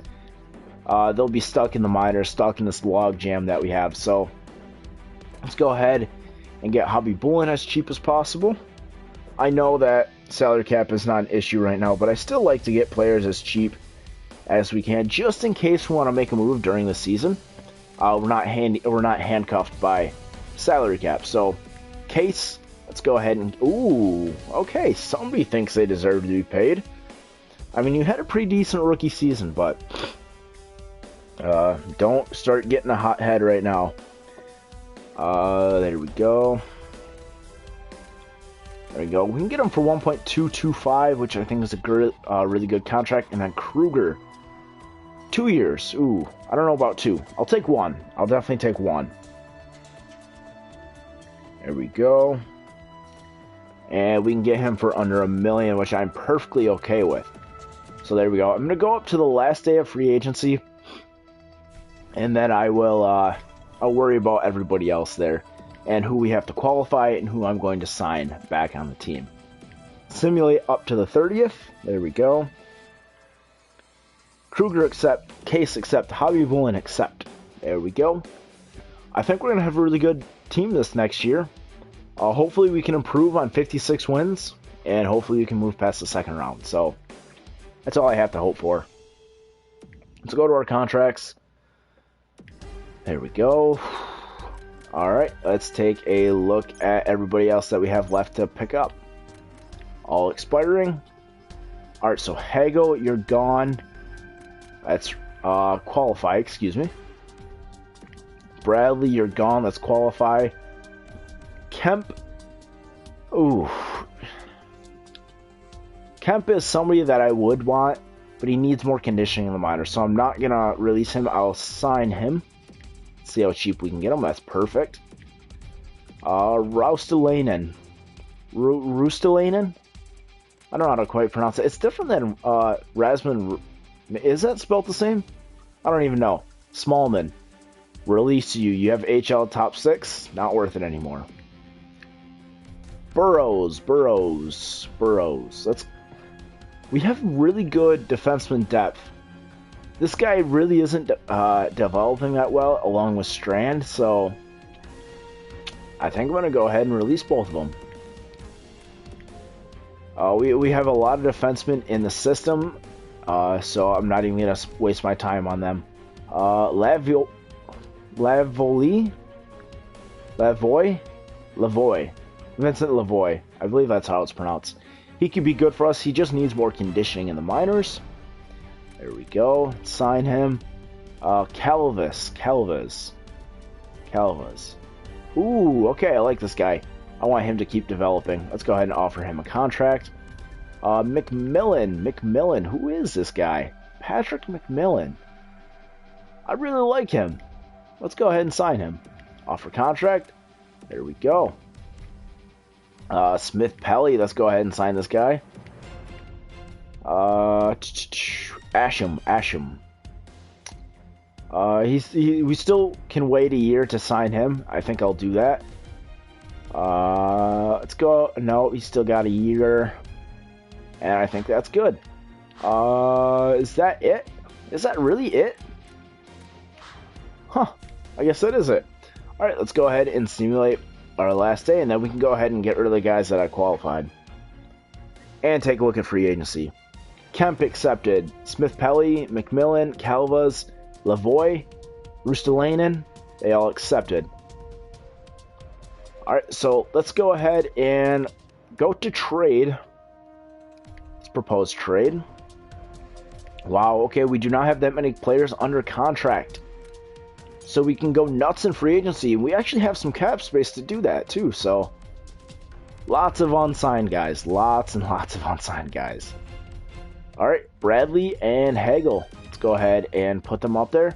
They'll be stuck in the minors, stuck in this log jam that we have. So let's go ahead and get Hobby Bullen as cheap as possible. I know that salary cap is not an issue right now, but I still like to get players as cheap as we can, just in case we want to make a move during the season. We're not handcuffed by salary cap. So, Case, let's go ahead and... Ooh, okay, somebody thinks they deserve to be paid. I mean, you had a pretty decent rookie season, but don't start getting a hot head right now. There we go. There we go. We can get him for 1.225, which I think is a really good contract. And then Kruger, 2 years. Ooh, I don't know about 2. I'll take 1. I'll definitely take 1. There we go. And we can get him for under $1 million, which I'm perfectly okay with. So there we go. I'm going to go up to the last day of free agency, and then I will I'll worry about everybody else there and who we have to qualify and who I'm going to sign back on the team. Simulate up to the 30th. There we go. Kruger accept, Case accept, Hobby Bullen accept. There we go. I think we're going to have a really good team this next year. Hopefully we can improve on 56 wins, and hopefully we can move past the second round. So that's all I have to hope for. Let's go to our contracts. There we go. Alright, let's take a look at everybody else that we have left to pick up. All expiring. Alright, so Hagel, you're gone. That's qualify, excuse me. Bradley, you're gone. Let's qualify. Kemp. Ooh. Kemp is somebody that I would want, but he needs more conditioning in the minors, so I'm not going to release him. I'll sign him. See how cheap we can get him. That's perfect. Roustelainen. Roustelainen? I don't know how to quite pronounce it. It's different than Rasmus. Is that spelled the same? I don't even know. Smallman. Release you. You have HL top 6. Not worth it anymore. Burrows. Let's We have really good defenseman depth. This guy really isn't developing that well, along with Strand, so I think I'm going to go ahead and release both of them. We have a lot of defensemen in the system, so I'm not even going to waste my time on them. Lavoie? Vincent Lavoie. I believe that's how it's pronounced. He could be good for us. He just needs more conditioning in the minors. There we go. Sign him. Calvas. Ooh, okay, I like this guy. I want him to keep developing. Let's go ahead and offer him a contract. McMillan. Who is this guy? Patrick McMillan. I really like him. Let's go ahead and sign him. Offer contract. There we go. Smith Pelly. Let's go ahead and sign this guy. Asham. We still can wait a year to sign him. I think I'll do that. Let's go. No, he's still got a year. And I think that's good. Is that it? Is that really it? Huh. I guess that is it. Alright, let's go ahead and simulate our last day, and then we can go ahead and get rid of the guys that I qualified. And take a look at free agency. Kemp accepted. Smith Pelly, McMillan, Calvas, Lavoie, Rustalainen, they all accepted. Alright, so let's go ahead and go to trade. Let's propose trade. Wow, okay, we do not have that many players under contract. So we can go nuts in free agency. We actually have some cap space to do that too, so lots of unsigned guys. Lots and lots of unsigned guys. Alright, Bradley and Hagel. Let's go ahead and put them up there.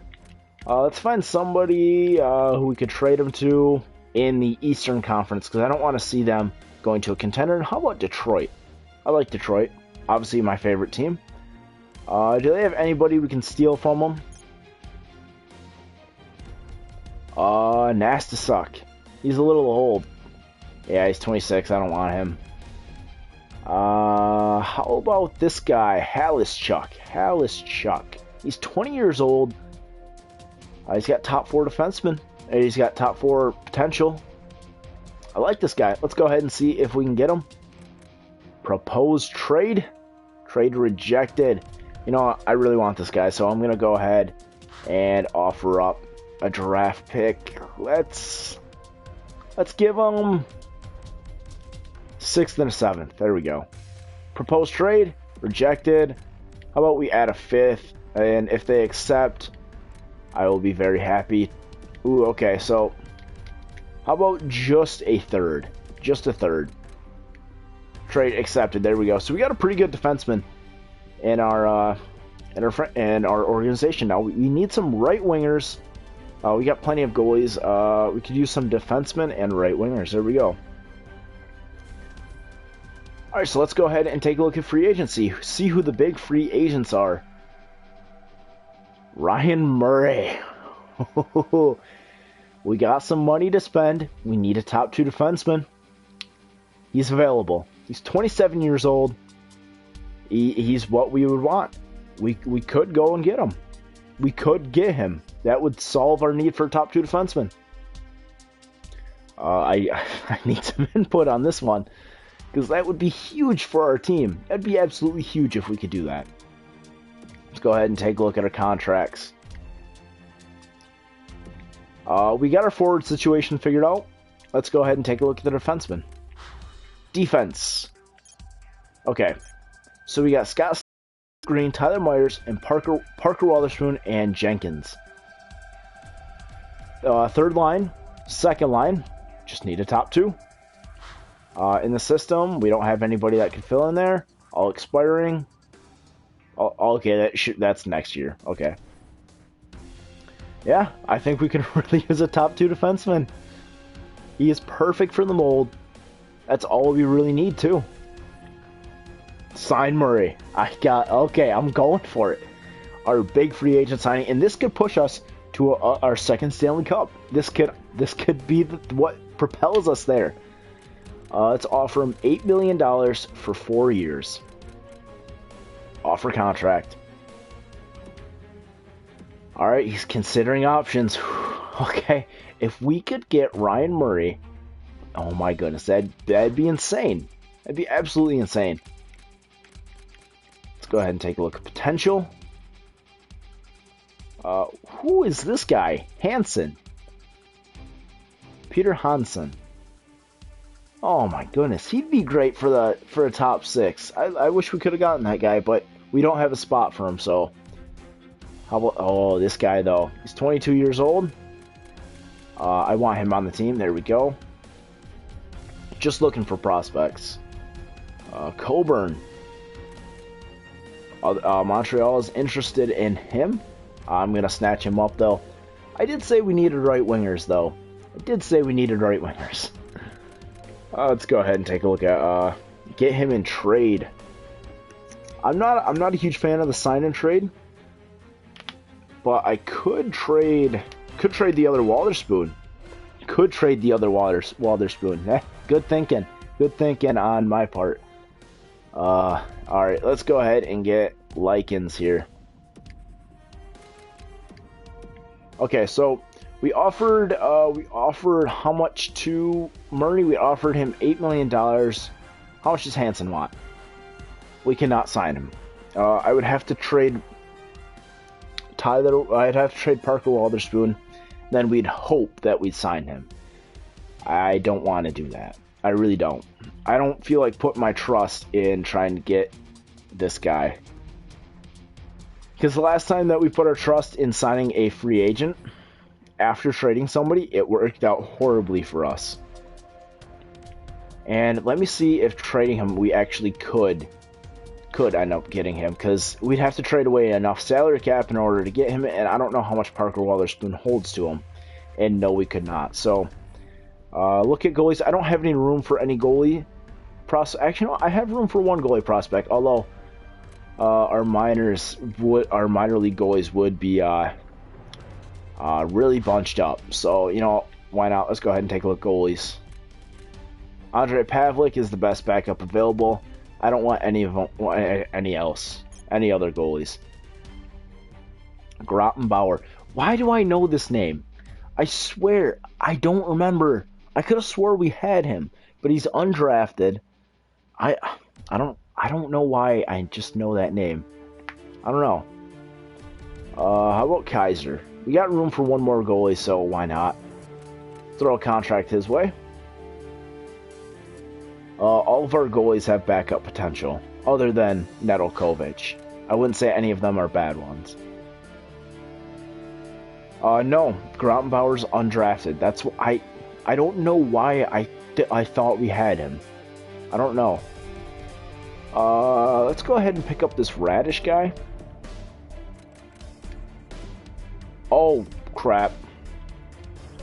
Let's find somebody who we could trade them to in the Eastern Conference, because I don't want to see them going to a contender. How about Detroit? I like Detroit. Obviously my favorite team. Do they have anybody we can steal from them? Nastasuck. He's a little old. Yeah, he's 26. I don't want him. How about this guy, Halischuk? He's 20 years old. He's got top 4 defensemen. He's got top 4 potential. I like this guy. Let's go ahead and see if we can get him. Proposed trade. Trade rejected. You know, I really want this guy, so I'm going to go ahead and offer up a draft pick. Let's give him 6th and a 7th. There we go. Proposed trade rejected. How about we add a 5th, and if they accept, I will be very happy. Ooh, okay, so how about just a 3rd? Just a 3rd. Trade accepted. There we go. So we got a pretty good defenseman in our organization now. We need some right wingers. We got plenty of goalies. We could use some defensemen and right wingers. There we go. Alright, so let's go ahead and take a look at free agency. See who the big free agents are. Ryan Murray. We got some money to spend. We need a top 2 defenseman. He's available. He's 27 years old. He's what we would want. We could go and get him. We could get him. That would solve our need for a top 2 defenseman. I need some input on this one, because that would be huge for our team. That'd be absolutely huge if we could do that. Let's go ahead and take a look at our contracts. We got our forward situation figured out. Let's go ahead and take a look at the defenseman. Defense. Okay. So we got Scott Green, Tyler Myers, and Parker Wotherspoon, and Jenkins. 3rd line, 2nd line, just need a top 2. In the system, we don't have anybody that could fill in there. All expiring. Okay, that's next year. Okay. Yeah, I think we could really use a top 2 defenseman. He is perfect for the mold. That's all we really need, too. Sign Murray. Okay, I'm going for it. Our big free agent signing, and this could push us to our 2nd Stanley Cup. This could be what propels us there. Let's offer him $8 million for 4 years. Offer contract. Alright, he's considering options. Okay, if we could get Ryan Murray, oh my goodness, that'd be insane. That'd be absolutely insane. Let's go ahead and take a look at potential. Who is this guy? Hansen. Peter Hansen. Oh my goodness, he'd be great for a top 6. I wish we could have gotten that guy, but we don't have a spot for him, so. How about, oh, this guy though. He's 22 years old. I want him on the team. There we go. Just looking for prospects. Coburn. Montreal is interested in him. I'm going to snatch him up, though. I did say we needed right wingers, though. Let's go ahead and take a look at get him in trade. I'm not a huge fan of the sign and trade, but I could trade the other Walderspoon. Good thinking on my part. All right, let's go ahead and get Likens here. Okay, so we offered how much to Murray? We offered him $8 million. How much does Hansen want? We cannot sign him. I would have to trade I'd have to trade Parker Walderspoon. Then we'd hope that we'd sign him. I don't want to do that. I really don't. I don't feel like putting my trust in trying to get this guy. Because the last time that we put our trust in signing a free agent after trading somebody, it worked out horribly for us. And let me see if trading him we actually could end up getting him, because we'd have to trade away enough salary cap in order to get him, and I don't know how much Parker Walderspoon holds to him. And no, we could not. So look at goalies. I don't have any room for any goalie prospect. Actually, no, I have room for one goalie prospect, although our minor league goalies would be really bunched up. So, you know, why not? Let's go ahead and take a look at goalies. Andre Pavlik is the best backup available. I don't want any other goalies. Grottenbauer. Why do I know this name? I swear, I don't remember. I could have swore we had him, but he's undrafted. I don't know why. I just know that name. I don't know. How about Kaiser? We got room for one more goalie, so why not? Throw a contract his way. All of our goalies have backup potential, other than Nedeljkovic. I wouldn't say any of them are bad ones. No, Grottenbauer's undrafted. That's what I don't know why I thought we had him. I don't know. Let's go ahead and pick up this Radish guy. Oh, crap.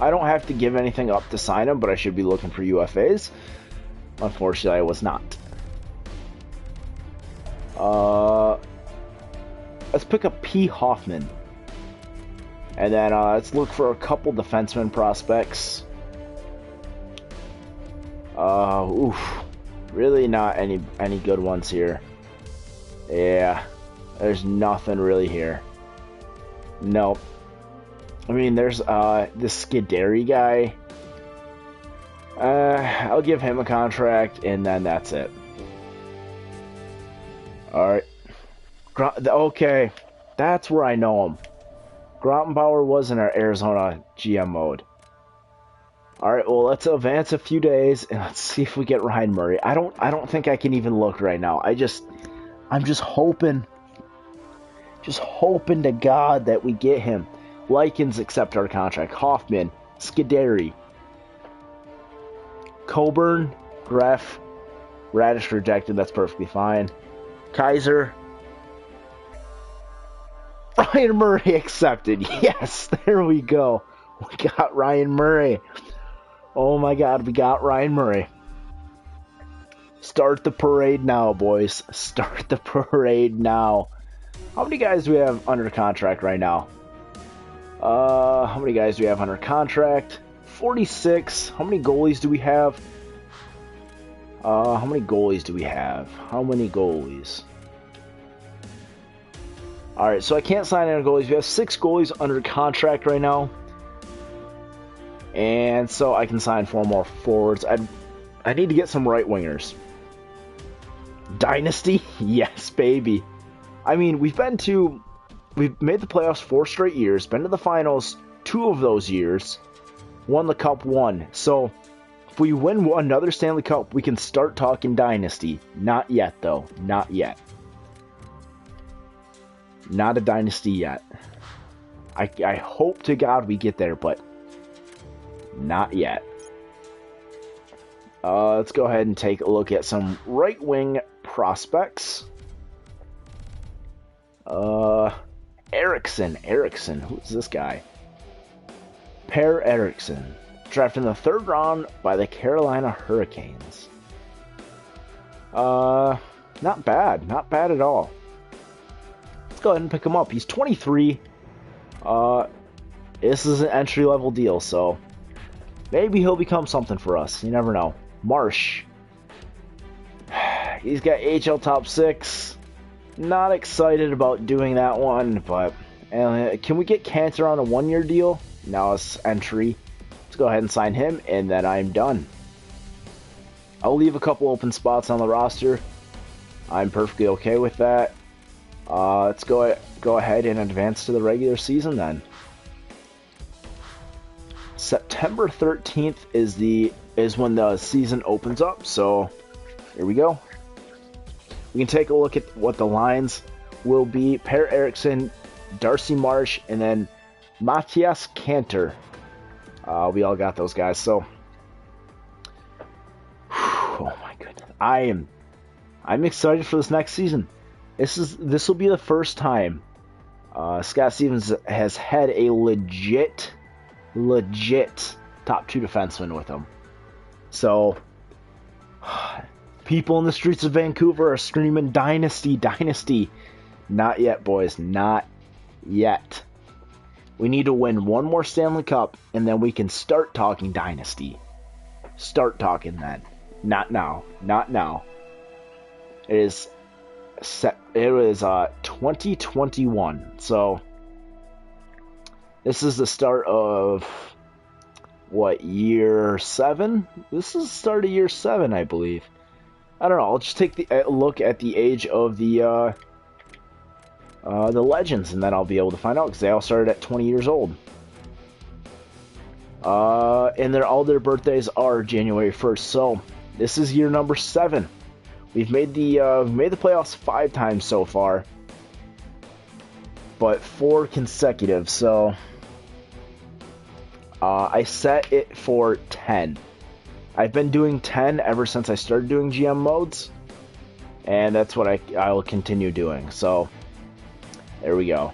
I don't have to give anything up to sign him, but I should be looking for UFAs. Unfortunately, I was not. Let's pick up P. Hoffman. And then let's look for a couple defenseman prospects. Really not any good ones here. Yeah, there's nothing really here. Nope. I mean, there's this Scuderi guy. I'll give him a contract, and then that's it. Alright. Okay, that's where I know him. Grottenbauer was in our Arizona GM mode. Alright, well, let's advance a few days, and let's see if we get Ryan Murray. I don't think I can even look right now. I'm just hoping to God that we get him. Likens accept our contract. Hoffman, Scuderi, Coburn, Greff, Radish rejected. That's perfectly fine. Kaiser, Ryan Murray accepted. Yes, there we go. We got Ryan Murray. Oh my God, we got Ryan Murray. Start the parade now, boys. Start the parade now. How many guys do we have under contract right now? How many guys do we have under contract? 46. How many goalies do we have? How many goalies do we have? How many goalies? Alright, so I can't sign any goalies. We have 6 goalies under contract right now. And so I can sign 4 more forwards. I need to get some right wingers. Dynasty? Yes, baby. I mean, we've made the playoffs 4 straight years, been to the finals 2 of those years, won the cup 1. So if we win another Stanley Cup, we can start talking dynasty. Not yet, though. Not yet. Not a dynasty yet. I hope to God we get there, but not yet. Let's go ahead and take a look at some right wing prospects. Eriksson. Who's this guy? Per Eriksson. Drafted in the 3rd round by the Carolina Hurricanes. Not bad. Not bad at all. Let's go ahead and pick him up. He's 23. This is an entry-level deal, so maybe he'll become something for us. You never know. Marsh. He's got AHL top 6. Not excited about doing that one, but can we get Cantor on a 1-year deal? Now it's entry. Let's go ahead and sign him, and then I'm done. I'll leave a couple open spots on the roster. I'm perfectly okay with that. Let's go ahead and advance to the regular season then. September 13th is when the season opens up, so here we go. We can take a look at what the lines will be. Per Eriksson, Darcy Marsh, and then Matthias Cantor. We all got those guys, so oh my goodness. I'm excited for this next season. This will be the first time Scott Stevens has had a legit top 2 defenseman with him. So people in the streets of Vancouver are screaming dynasty, dynasty. Not yet, boys, not yet. We need to win 1 more Stanley Cup, and then we can start talking dynasty. Start talking then. Not now. Not now. It is 2021. So this is the start of what, year 7? This is the start of year 7, I believe. I don't know. I'll just take a look at the age of the legends, and then I'll be able to find out, because they all started at 20 years old. And all their birthdays are January 1st. So this is year number 7. We've made the playoffs 5 times so far, but 4 consecutive. So I set it for 10. I've been doing 10 ever since I started doing GM modes, and that's what I'll continue doing. So there we go.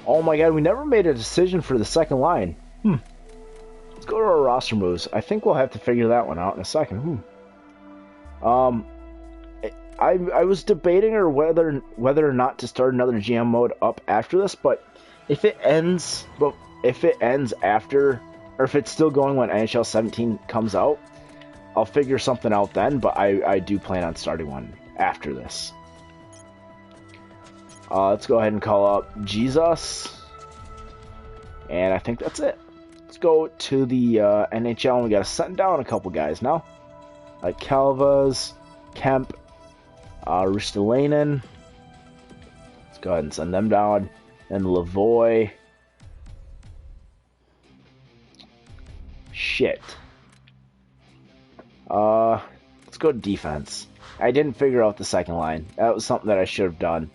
Oh my god, we never made a decision for the second line. Let's go to our roster moves. I think we'll have to figure that one out in a second. I was debating whether or not to start another GM mode up after this, but if it ends after, or if it's still going when NHL 17 comes out, I'll figure something out then, but I do plan on starting one after this. Let's go ahead and call up Jesus, and I think that's it. Let's go to the NHL, and we got to send down a couple guys now, like Calvas, Kemp, Ristolainen. Let's go ahead and send them down, and Lavoie. Shit. Let's go defense. I didn't figure out the second line. That was something that I should have done,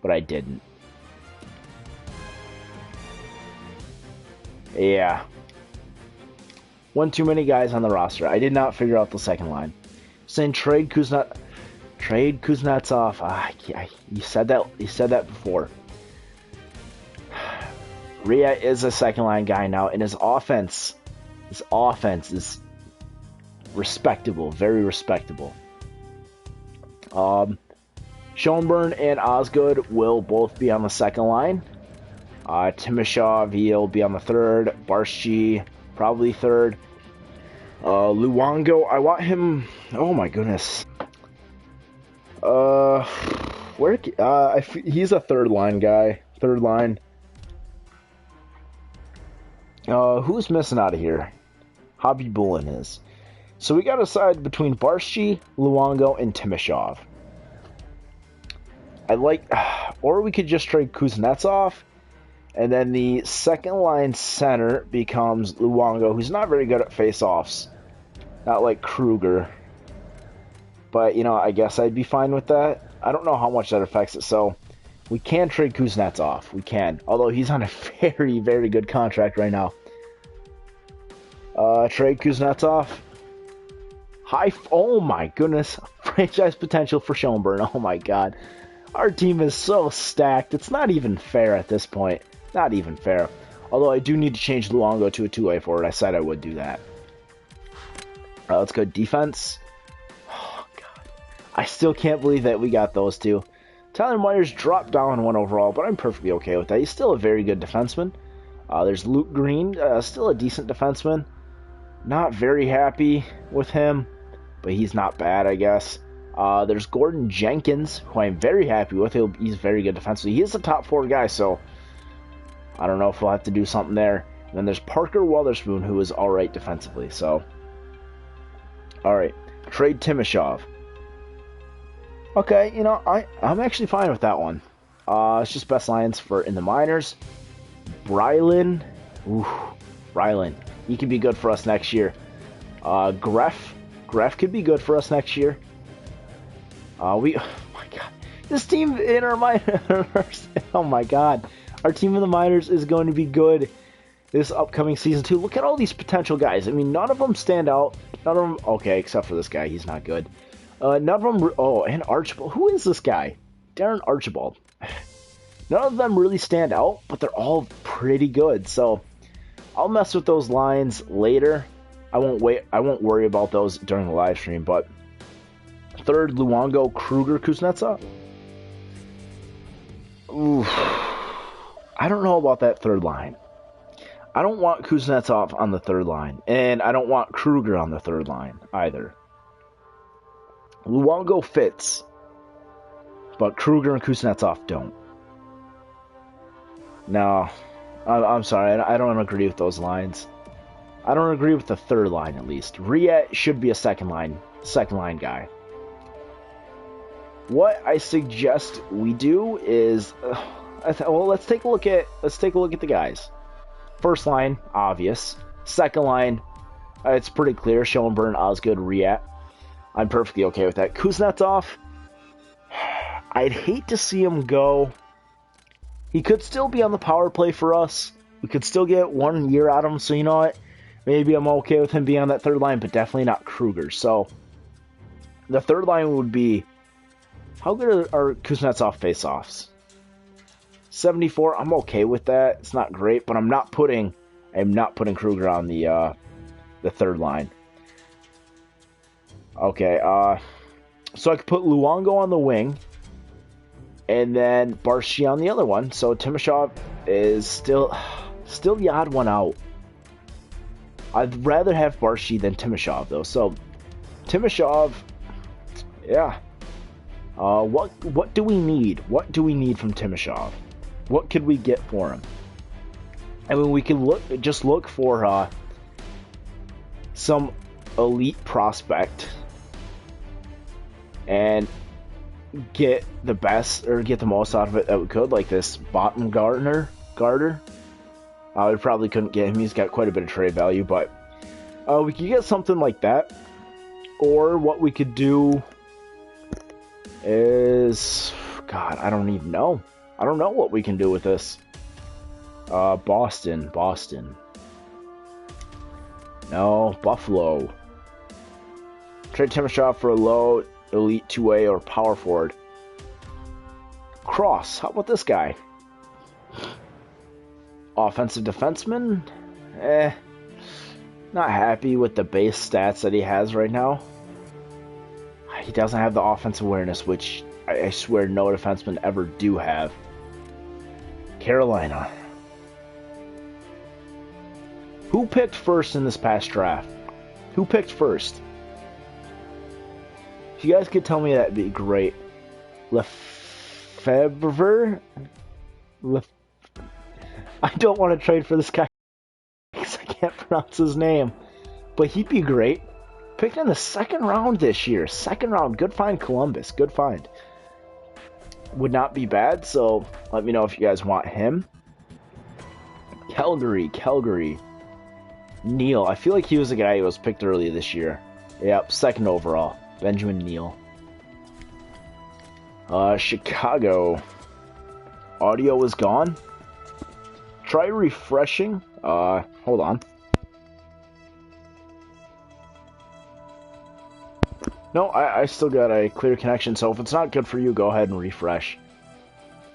but I didn't. Yeah. One too many guys on the roster. I did not figure out the second line. Saying trade Kuznetsov. You said that before. Rhea is a second line guy now, and his offense is respectable, very respectable. Schoenborn and Osgood will both be on the second line. Timashov, he'll be on the third. Barsky, probably third. Luongo, I want him... Oh my goodness. Where? He's a third line guy. Third line. Who's missing out of here? Hobby Bullen is. So we got to decide between Barsky, Luongo, and Timashov. Or we could just trade Kuznetsov, and then the second line center becomes Luongo, who's not very good at face-offs. Not like Kruger. But, I guess I'd be fine with that. I don't know how much that affects it, so we can trade Kuznetsov. We can. Although he's on a very, very good contract right now. Trade Kuznetsov. Oh my goodness. Franchise potential for Schoenberg. Oh my god. Our team is so stacked. It's not even fair at this point. Not even fair. Although I do need to change Luongo to a two-way forward. I said I would do that. Let's go defense. Oh god. I still can't believe that we got those two. Tyler Myers dropped down one overall, but I'm perfectly okay with that. He's still a very good defenseman. There's Luke Green, still a decent defenseman. Not very happy with him, but he's not bad, I guess. There's Gordon Jenkins, who I'm very happy with. He's a very good defensively. He is a top 4 guy, so I don't know if we'll have to do something there. And then there's Parker Wotherspoon, who is alright defensively, so. Alright, trade Timashov. Okay, I'm actually fine with that one. It's just best lines for in the minors. Brylan. He could be good for us next year. Greff could be good for us next year. Oh my god. This team in our minors, oh my god. Our team in the minors is going to be good this upcoming season too. Look at all these potential guys. I mean, none of them stand out. None of them, okay, except for this guy. He's not good. None of them, and Archibald. Who is this guy? Darren Archibald. None of them really stand out, but they're all pretty good. So I'll mess with those lines later. I won't worry about those during the live stream. But third, Luongo, Kruger, Kuznetsov. Ooh, I don't know about that third line. I don't want Kuznetsov on the third line, and I don't want Kruger on the third line either. Luongo fits, but Kruger and Kuznetsov don't. No, I'm sorry, I don't agree with those lines. I don't agree with the third line, at least. Riet should be a second line guy. What I suggest we do is, let's take a look at the guys. First line, obvious. Second line, it's pretty clear. Schoenberg, Osgood, Riet. I'm perfectly okay with that. Kuznetsov, I'd hate to see him go. He could still be on the power play for us. We could still get 1 year out of him, so you know what? Maybe I'm okay with him being on that third line, but definitely not Kruger. So, the third line would be, how good are Kuznetsov face-offs? 74, I'm okay with that. It's not great, but I'm not putting Kruger on the third line. Okay, so I could put Luongo on the wing, and then Barsky on the other one. So Timashov is still the odd one out. I'd rather have Barsky than Timashov, though. So Timashov, yeah. What do we need? What do we need from Timashov? What could we get for him? I mean, we could look for some elite prospect and get the best or get the most out of it that we could, like this Bottom Garter. We probably couldn't get him. He's got quite a bit of trade value, but we could get something like that. Or what we could do is, God, I don't even know. I don't know what we can do with this. Boston. No, Buffalo. Trade Timashov for a low elite 2A or power forward. Cross. How about this guy? Offensive defenseman? Not happy with the base stats that he has right now. He doesn't have the offensive awareness, which I swear no defensemen ever do have. Carolina. Who picked first in this past draft? Who picked first? If you guys could tell me, that'd be great. Lefebvre. I don't want to trade for this guy because I can't pronounce his name, but he'd be great. Picked in the second round this year. Second round. Good find, Columbus. Good find. Would not be bad, so let me know if you guys want him. Calgary. Neal. I feel like he was a guy who was picked earlier this year. Yep, second overall. Benjamin Neal. Chicago. Audio is gone. Try refreshing. Hold on. No, I still got a clear connection, so if it's not good for you, go ahead and refresh.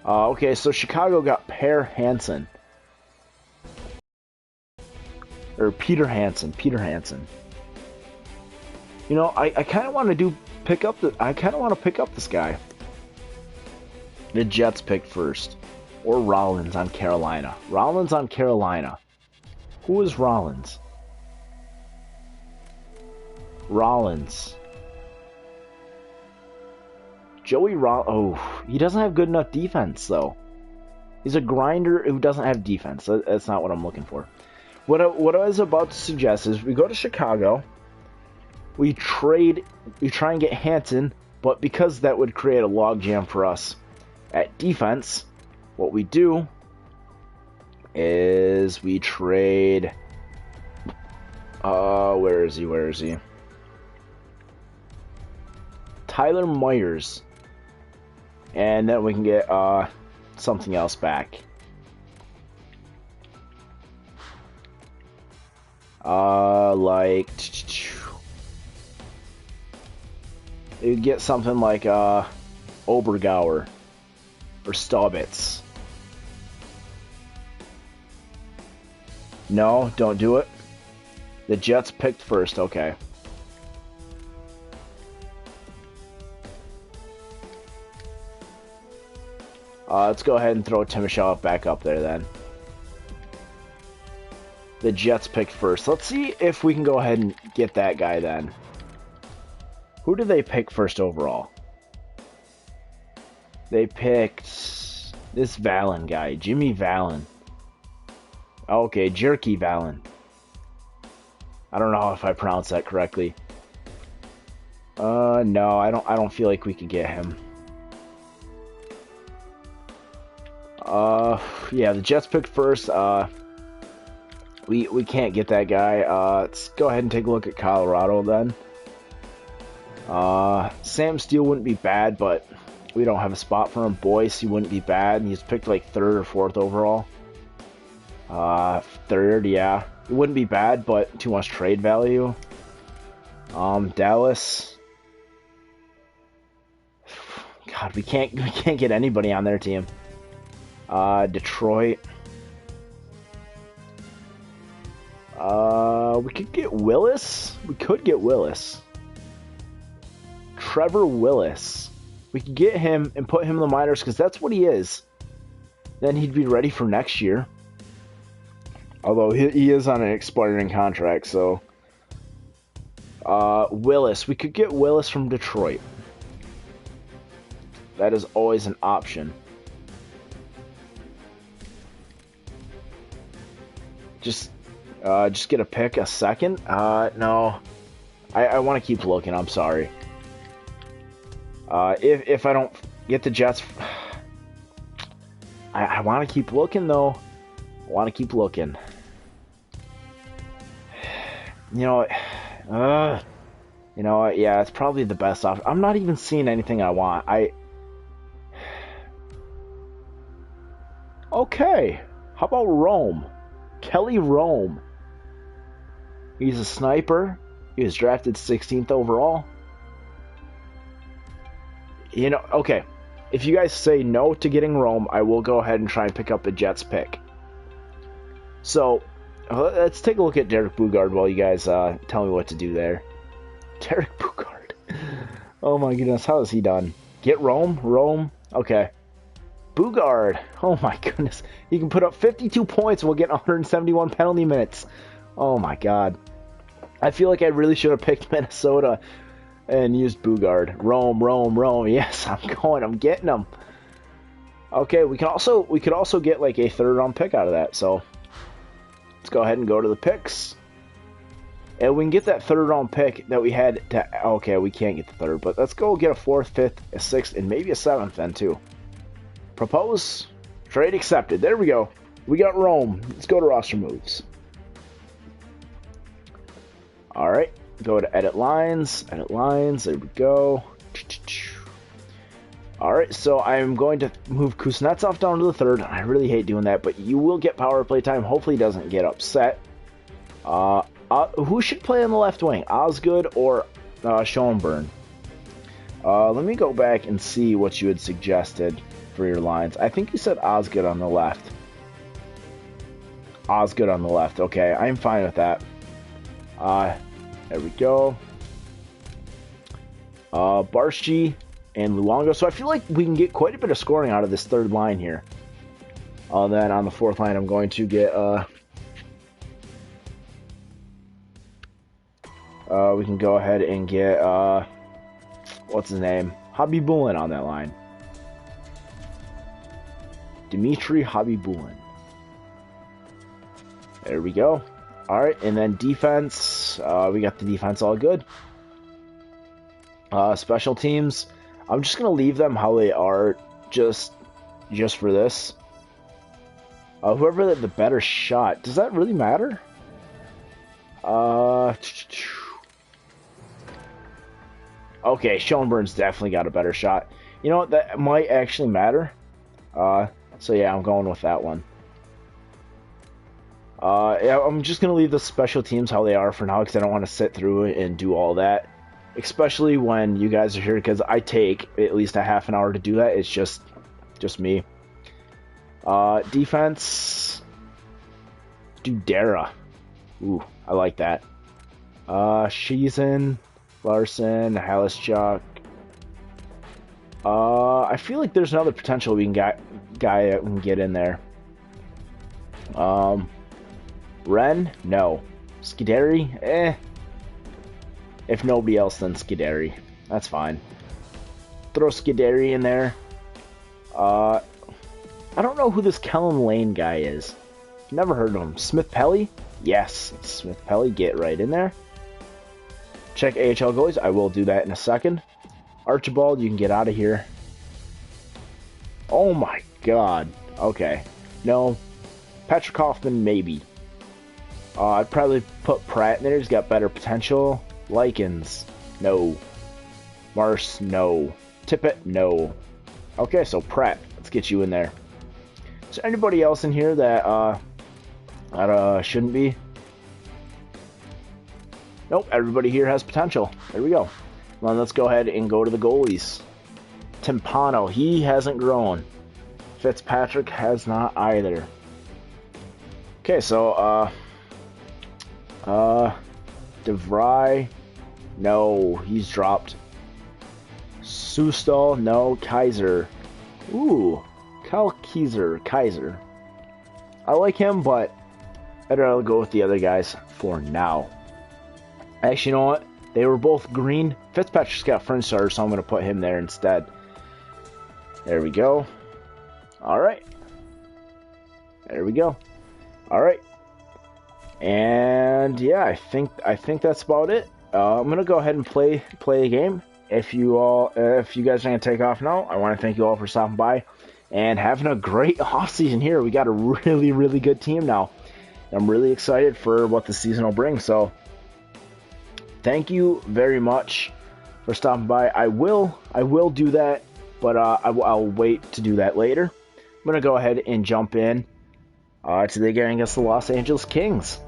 Okay, so Chicago got Per Hansen. Or Peter Hansen. You know, I kind of want to pick up this guy. The Jets picked first. Or Rollins on Carolina. Who is Rollins? Joey Rollins. Oh, he doesn't have good enough defense, though. He's a grinder who doesn't have defense. That's not what I'm looking for. What I was about to suggest is we go to Chicago. We try and get Hansen, but because that would create a logjam for us at defense, what we do is we trade. Where is he? Tyler Myers. And then we can get something else back. Like you'd get something like Obergauer or Staubitz. No, don't do it. The Jets picked first, okay. Let's go ahead and throw Timashov back up there then. The Jets picked first. Let's see if we can go ahead and get that guy then. Who did they pick first overall? They picked this Valen guy, Jimmy Valen. Okay, Jerky Valen. I don't know if I pronounced that correctly. No, I don't feel like we could get him. Yeah, the Jets picked first. We can't get that guy. Let's go ahead and take a look at Colorado then. Sam Steele wouldn't be bad, but we don't have a spot for him. Boyce, he wouldn't be bad. He's picked like 3rd or 4th overall. 3rd, yeah. It wouldn't be bad, but too much trade value. Dallas. God, we can't get anybody on their team. Detroit. We could get Willis. Trevor Willis. We could get him and put him in the minors because that's what he is. Then he'd be ready for next year. Although he is on an expiring contract, so. Willis. We could get Willis from Detroit. That is always an option. Just get a pick a second? No. I want to keep looking, I'm sorry. If I don't get the Jets... I want to keep looking, though. I want to keep looking. You know what, yeah, it's probably the best option. I'm not even seeing anything I want. Okay. How about Rome? Kelly Rome. He's a sniper. He was drafted 16th overall. You know, okay. If you guys say no to getting Rome, I will go ahead and try and pick up the Jets pick. So, let's take a look at Derek Bugard while you guys tell me what to do there. Derek Bugard. Oh my goodness, how has he done? Get Rome? Rome? Okay. Bugard. Oh my goodness. He can put up 52 points and we'll get 171 penalty minutes. Oh my god. I feel like I really should have picked Minnesota and used Bugard. Rome. Yes, I'm getting him. Okay, we could also get like a third round pick out of that. So let's go ahead and go to the picks. And we can get that third round pick that we had to... Okay, we can't get the third, but let's go get a fourth, fifth, a sixth, and maybe a seventh then, too. Propose. Trade accepted. There we go. We got Rome. Let's go to roster moves. Alright. Go to edit lines. Edit lines. There we go. Alright, so I'm going to move Kuznetsov down to the third. I really hate doing that, but you will get power play time. Hopefully he doesn't get upset. Who should play on the left wing? Osgood or Schoenburn? Let me go back and see what you had suggested for your lines. I think you said Osgood on the left. Osgood on the left. Okay, I'm fine with that. There we go. Barsky and Luongo. So I feel like we can get quite a bit of scoring out of this third line here. Then on the fourth line, I'm going to get... we can go ahead and get, what's his name? Habibulin on that line. Dmitry Habibulin. There we go. Alright, and then defense. We got the defense all good. Special teams. I'm just going to leave them how they are just for this. Whoever had the better shot. Does that really matter? Okay, Schoenburn's definitely got a better shot. You know what? That might actually matter. So yeah, I'm going with that one. Yeah, I'm just going to leave the special teams how they are for now because I don't want to sit through it and do all that. Especially when you guys are here because I take at least a half an hour to do that. It's just me. Defense. Dudera. Ooh, I like that. Sheezen, Larson, Halischuk. I feel like there's another potential we can guy that we can get in there. Ren? No. Scuderi? Eh. If nobody else, then Scuderi. That's fine. Throw Scuderi in there. I don't know who this Kellen Lane guy is. Never heard of him. Smith Pelly? Yes. Smith Pelly, get right in there. Check AHL goalies. I will do that in a second. Archibald, you can get out of here. Oh my god. Okay. No. Patrick Hoffman, maybe. I'd probably put Pratt in there. He's got better potential. Likens, no. Mars, no. Tippett, no. Okay, so Pratt, let's get you in there. Is there anybody else in here that shouldn't be? Nope, everybody here has potential. There we go. Well, let's go ahead and go to the goalies. Timpano, he hasn't grown. Fitzpatrick has not either. Okay, so, DeVry, no, he's dropped. Sustal, no. Kaiser. Ooh, Kyle Kaiser. I like him, but I'd rather go with the other guys for now. Actually, you know what? They were both green. Fitzpatrick's got fringe starter, so I'm going to put him there instead. There we go. Alright. There we go. Alright. And yeah, I think that's about it. I'm gonna go ahead and play a game. If you guys are gonna take off now, I want to thank you all for stopping by and having a great off season here. We got a really good team now. I'm really excited for what the season will bring. So thank you very much for stopping by. I will do that, but I'll wait to do that later. I'm gonna go ahead and jump in to the game against the Los Angeles Kings.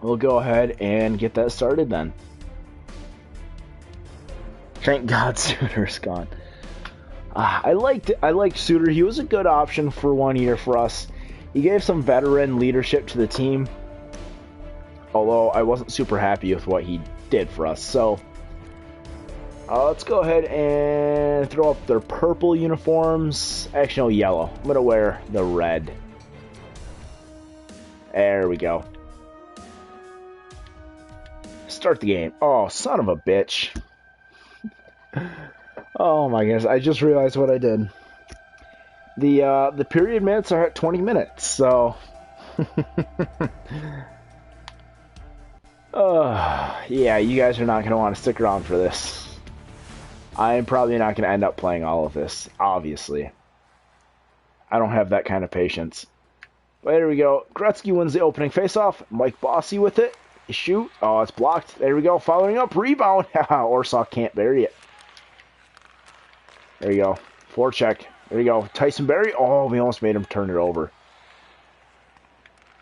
We'll go ahead and get that started then. Thank God Suter's gone. I liked Suter. He was a good option for 1 year for us. He gave some veteran leadership to the team. Although I wasn't super happy with what he did for us. So let's go ahead and throw up their purple uniforms. Actually, no, yellow. I'm going to wear the red. There we go. Start the game. Oh, son of a bitch. Oh my goodness, I just realized what I did. The period minutes are at 20 minutes, so yeah, you guys are not going to want to stick around for this. I'm probably not going to end up playing all of this, obviously. I don't have that kind of patience. But there we go. Gretzky wins the opening faceoff. Mike Bossy with it. Shoot. Oh, it's blocked. There we go. Following up. Rebound. Orsaw can't bury it. There you go. Forecheck. There you go. Tyson Berry. Oh, we almost made him turn it over.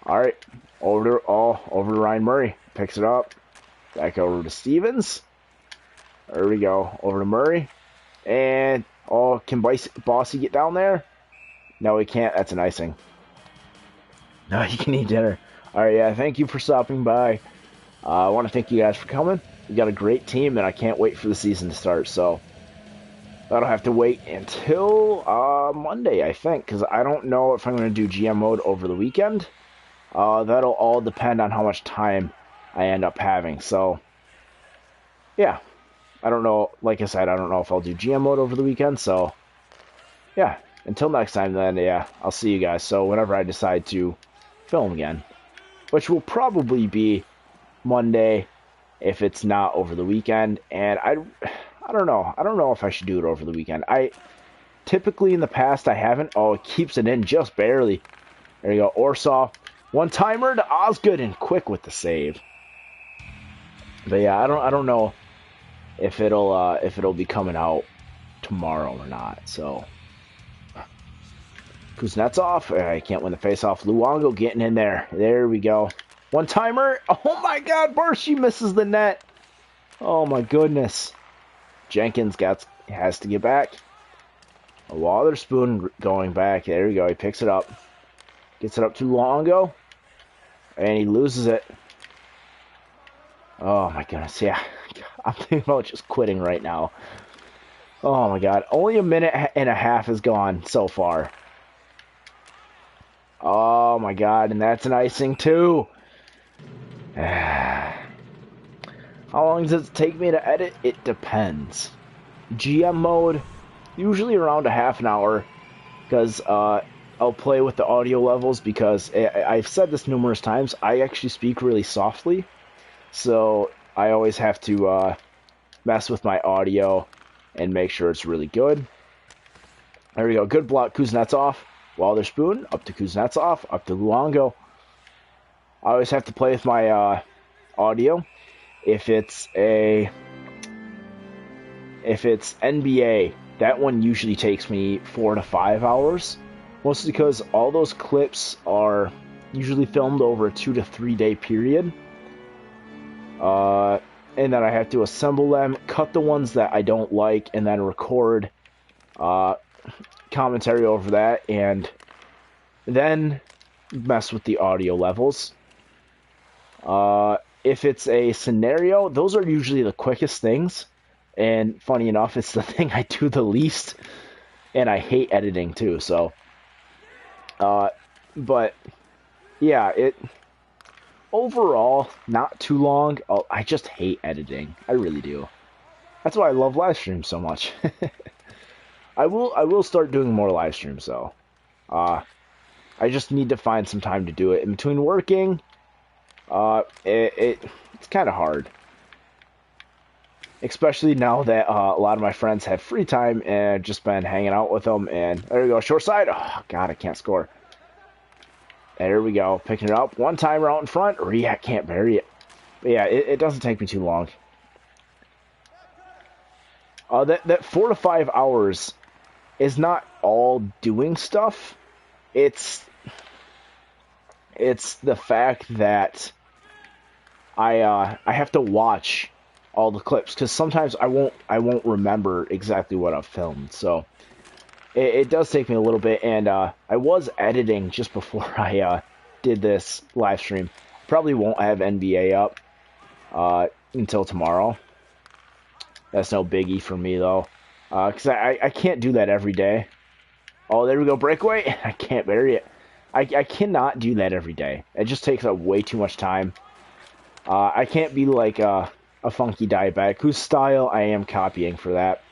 All right. Over to Ryan Murray. Picks it up. Back over to Stevens. There we go. Over to Murray. And, can Bossy get down there? No, he can't. That's an icing. No, you can eat dinner. All right, yeah, thank you for stopping by. I want to thank you guys for coming. We got a great team, and I can't wait for the season to start. So that'll have to wait until Monday, I think, because I don't know if I'm going to do GM mode over the weekend. That'll all depend on how much time I end up having. So, yeah, I don't know. Like I said, I don't know if I'll do GM mode over the weekend. So, yeah. Until next time, then, yeah, I'll see you guys. So whenever I decide to film again, which will probably be Monday if it's not over the weekend. And I don't know. I don't know if I should do it over the weekend. I typically in the past I haven't. Oh, it keeps it in just barely. There you go. Orsaw, one-timer to Osgood and quick with the save. But yeah, I don't know if it'll be coming out tomorrow or not. So. Kuznetsov, I can't win the faceoff. Luongo getting in there. There we go. One-timer. Oh, my God. Barshi misses the net. Oh, my goodness. Jenkins has to get back. A Wotherspoon going back. There we go. He picks it up. Gets it up to Luongo. And he loses it. Oh, my goodness. Yeah. I'm thinking about just quitting right now. Oh, my God. Only a minute and a half has gone so far. Oh my God, and that's an icing too. How long does it take me to edit? It depends. GM mode, usually around a half an hour, because I'll play with the audio levels, because I've said this numerous times, I actually speak really softly, so I always have to mess with my audio and make sure it's really good. There we go, good block, Kuznetsov. Wotherspoon, up to Kuznetsov, up to Luongo. I always have to play with my audio. If it's NBA, that one usually takes me 4 to 5 hours. Mostly because all those clips are usually filmed over a 2 to 3 day period. And then I have to assemble them, cut the ones that I don't like, and then record commentary over that, and then mess with the audio levels. If it's a scenario, those are usually the quickest things, and funny enough, it's the thing I do the least, and I hate editing too, so but yeah, overall not too long. I just hate editing. I really do. That's why I love live streams so much. I will start doing more live streams though. I just need to find some time to do it. In between working, it's kind of hard. Especially now that a lot of my friends have free time and I've just been hanging out with them. And there we go, short side. Oh, God, I can't score. There we go, picking it up. One timer out in front. Riak can't bury it. But yeah, it doesn't take me too long. That 4 to 5 hours is not all doing stuff. It's the fact that I have to watch all the clips, because sometimes I won't remember exactly what I've filmed. So it does take me a little bit, and I was editing just before I did this live stream. Probably won't have NBA up until tomorrow. That's no biggie for me though, because I can't do that every day. Oh, there we go, breakaway. I can't bury it. I cannot do that every day. It just takes up way too much time. I can't be like a funky diabetic, whose style I am copying for that.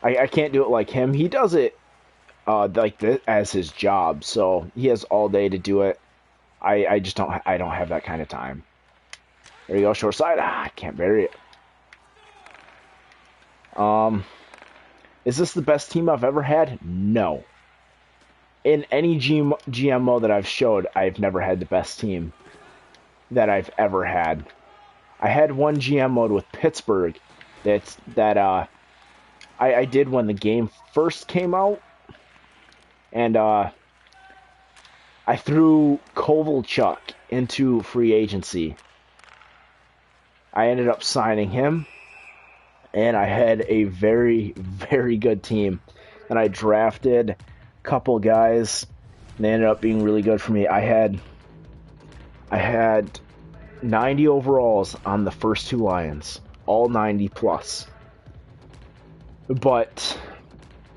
I can't do it like him. He does it like this as his job, so he has all day to do it. I just don't have that kind of time. There you go, short side. I can't bury it. Is this the best team I've ever had? No. In any GMO that I've showed, I've never had the best team that I've ever had. I had one GM mode with Pittsburgh that I did when the game first came out, and I threw Kovalchuk into free agency. I ended up signing him, and I had a very, very good team. And I drafted a couple guys, and they ended up being really good for me. I had 90 overalls on the first two lines, all 90 plus. But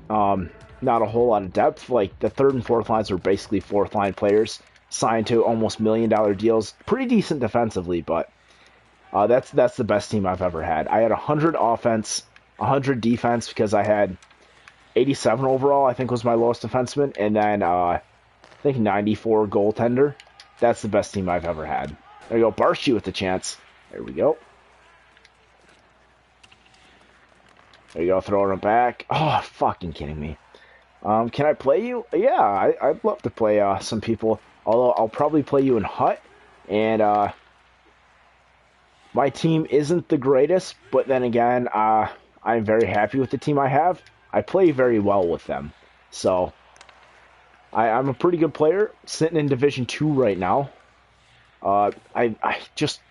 not a whole lot of depth. Like the third and fourth lines were basically fourth line players signed to almost $1 million deals. Pretty decent defensively, but that's the best team I've ever had. I had 100 offense, 100 defense because I had 87 overall, I think was my lowest defenseman, and then I think 94 goaltender. That's the best team I've ever had. There you go, Barshy with the chance. There we go. There you go, throwing it back. Oh, fucking kidding me. Can I play you? Yeah, I'd love to play some people. Although I'll probably play you in Hut, and my team isn't the greatest, but then again, I'm very happy with the team I have. I play very well with them, so I'm a pretty good player, sitting in Division 2 right now. I just,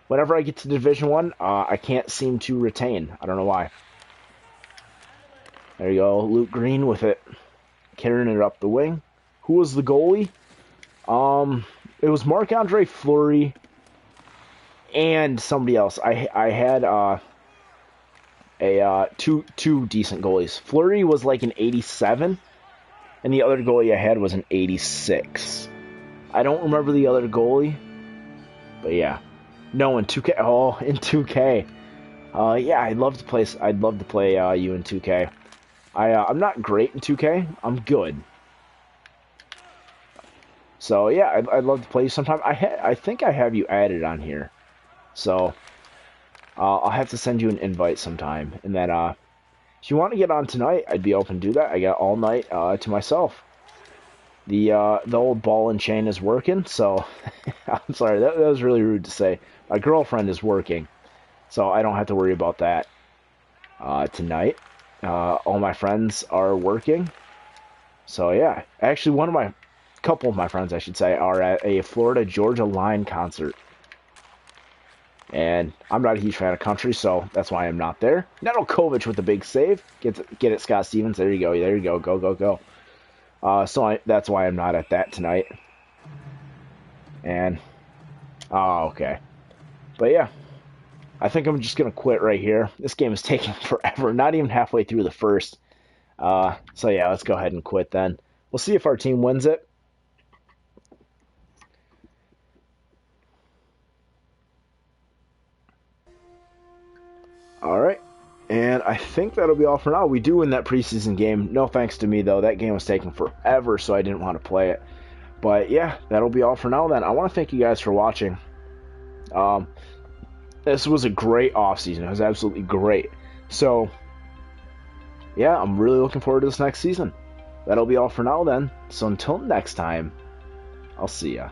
whenever I get to Division 1, I can't seem to retain. I don't know why. There you go, Luke Green with it, carrying it up the wing. Who was the goalie? It was Marc-Andre Fleury and somebody else. I had two decent goalies. Fleury was like an 87, and the other goalie I had was an 86. I don't remember the other goalie, but yeah. No, in 2K. Oh, in 2K. Yeah, I'd love to play you in 2K. I'm not great in 2K. I'm good. So yeah, I'd love to play you sometime. I think I have you added on here, so I'll have to send you an invite sometime. And then if you want to get on tonight, I'd be open to do that. I got all night to myself. The old ball and chain is working, so I'm sorry, that was really rude to say. My girlfriend is working, so I don't have to worry about that tonight. All my friends are working, so yeah. Actually, couple of my friends, I should say, are at a Florida Georgia Line concert, and I'm not a huge fan of country, so that's why I'm not there. Nedeljkovic with the big save. Get it, Scott Stevens. There you go. Go. So that's why I'm not at that tonight. And okay, but yeah, I think I'm just gonna quit right here. This game is taking forever. Not even halfway through the first. So yeah, let's go ahead and quit then. We'll see if our team wins it. All right. And I think that'll be all for now. We do win that preseason game. No thanks to me, though. That game was taking forever, so I didn't want to play it. But yeah, that'll be all for now then. I want to thank you guys for watching. This was a great offseason. It was absolutely great. So, yeah, I'm really looking forward to this next season. That'll be all for now then. So until next time, I'll see ya.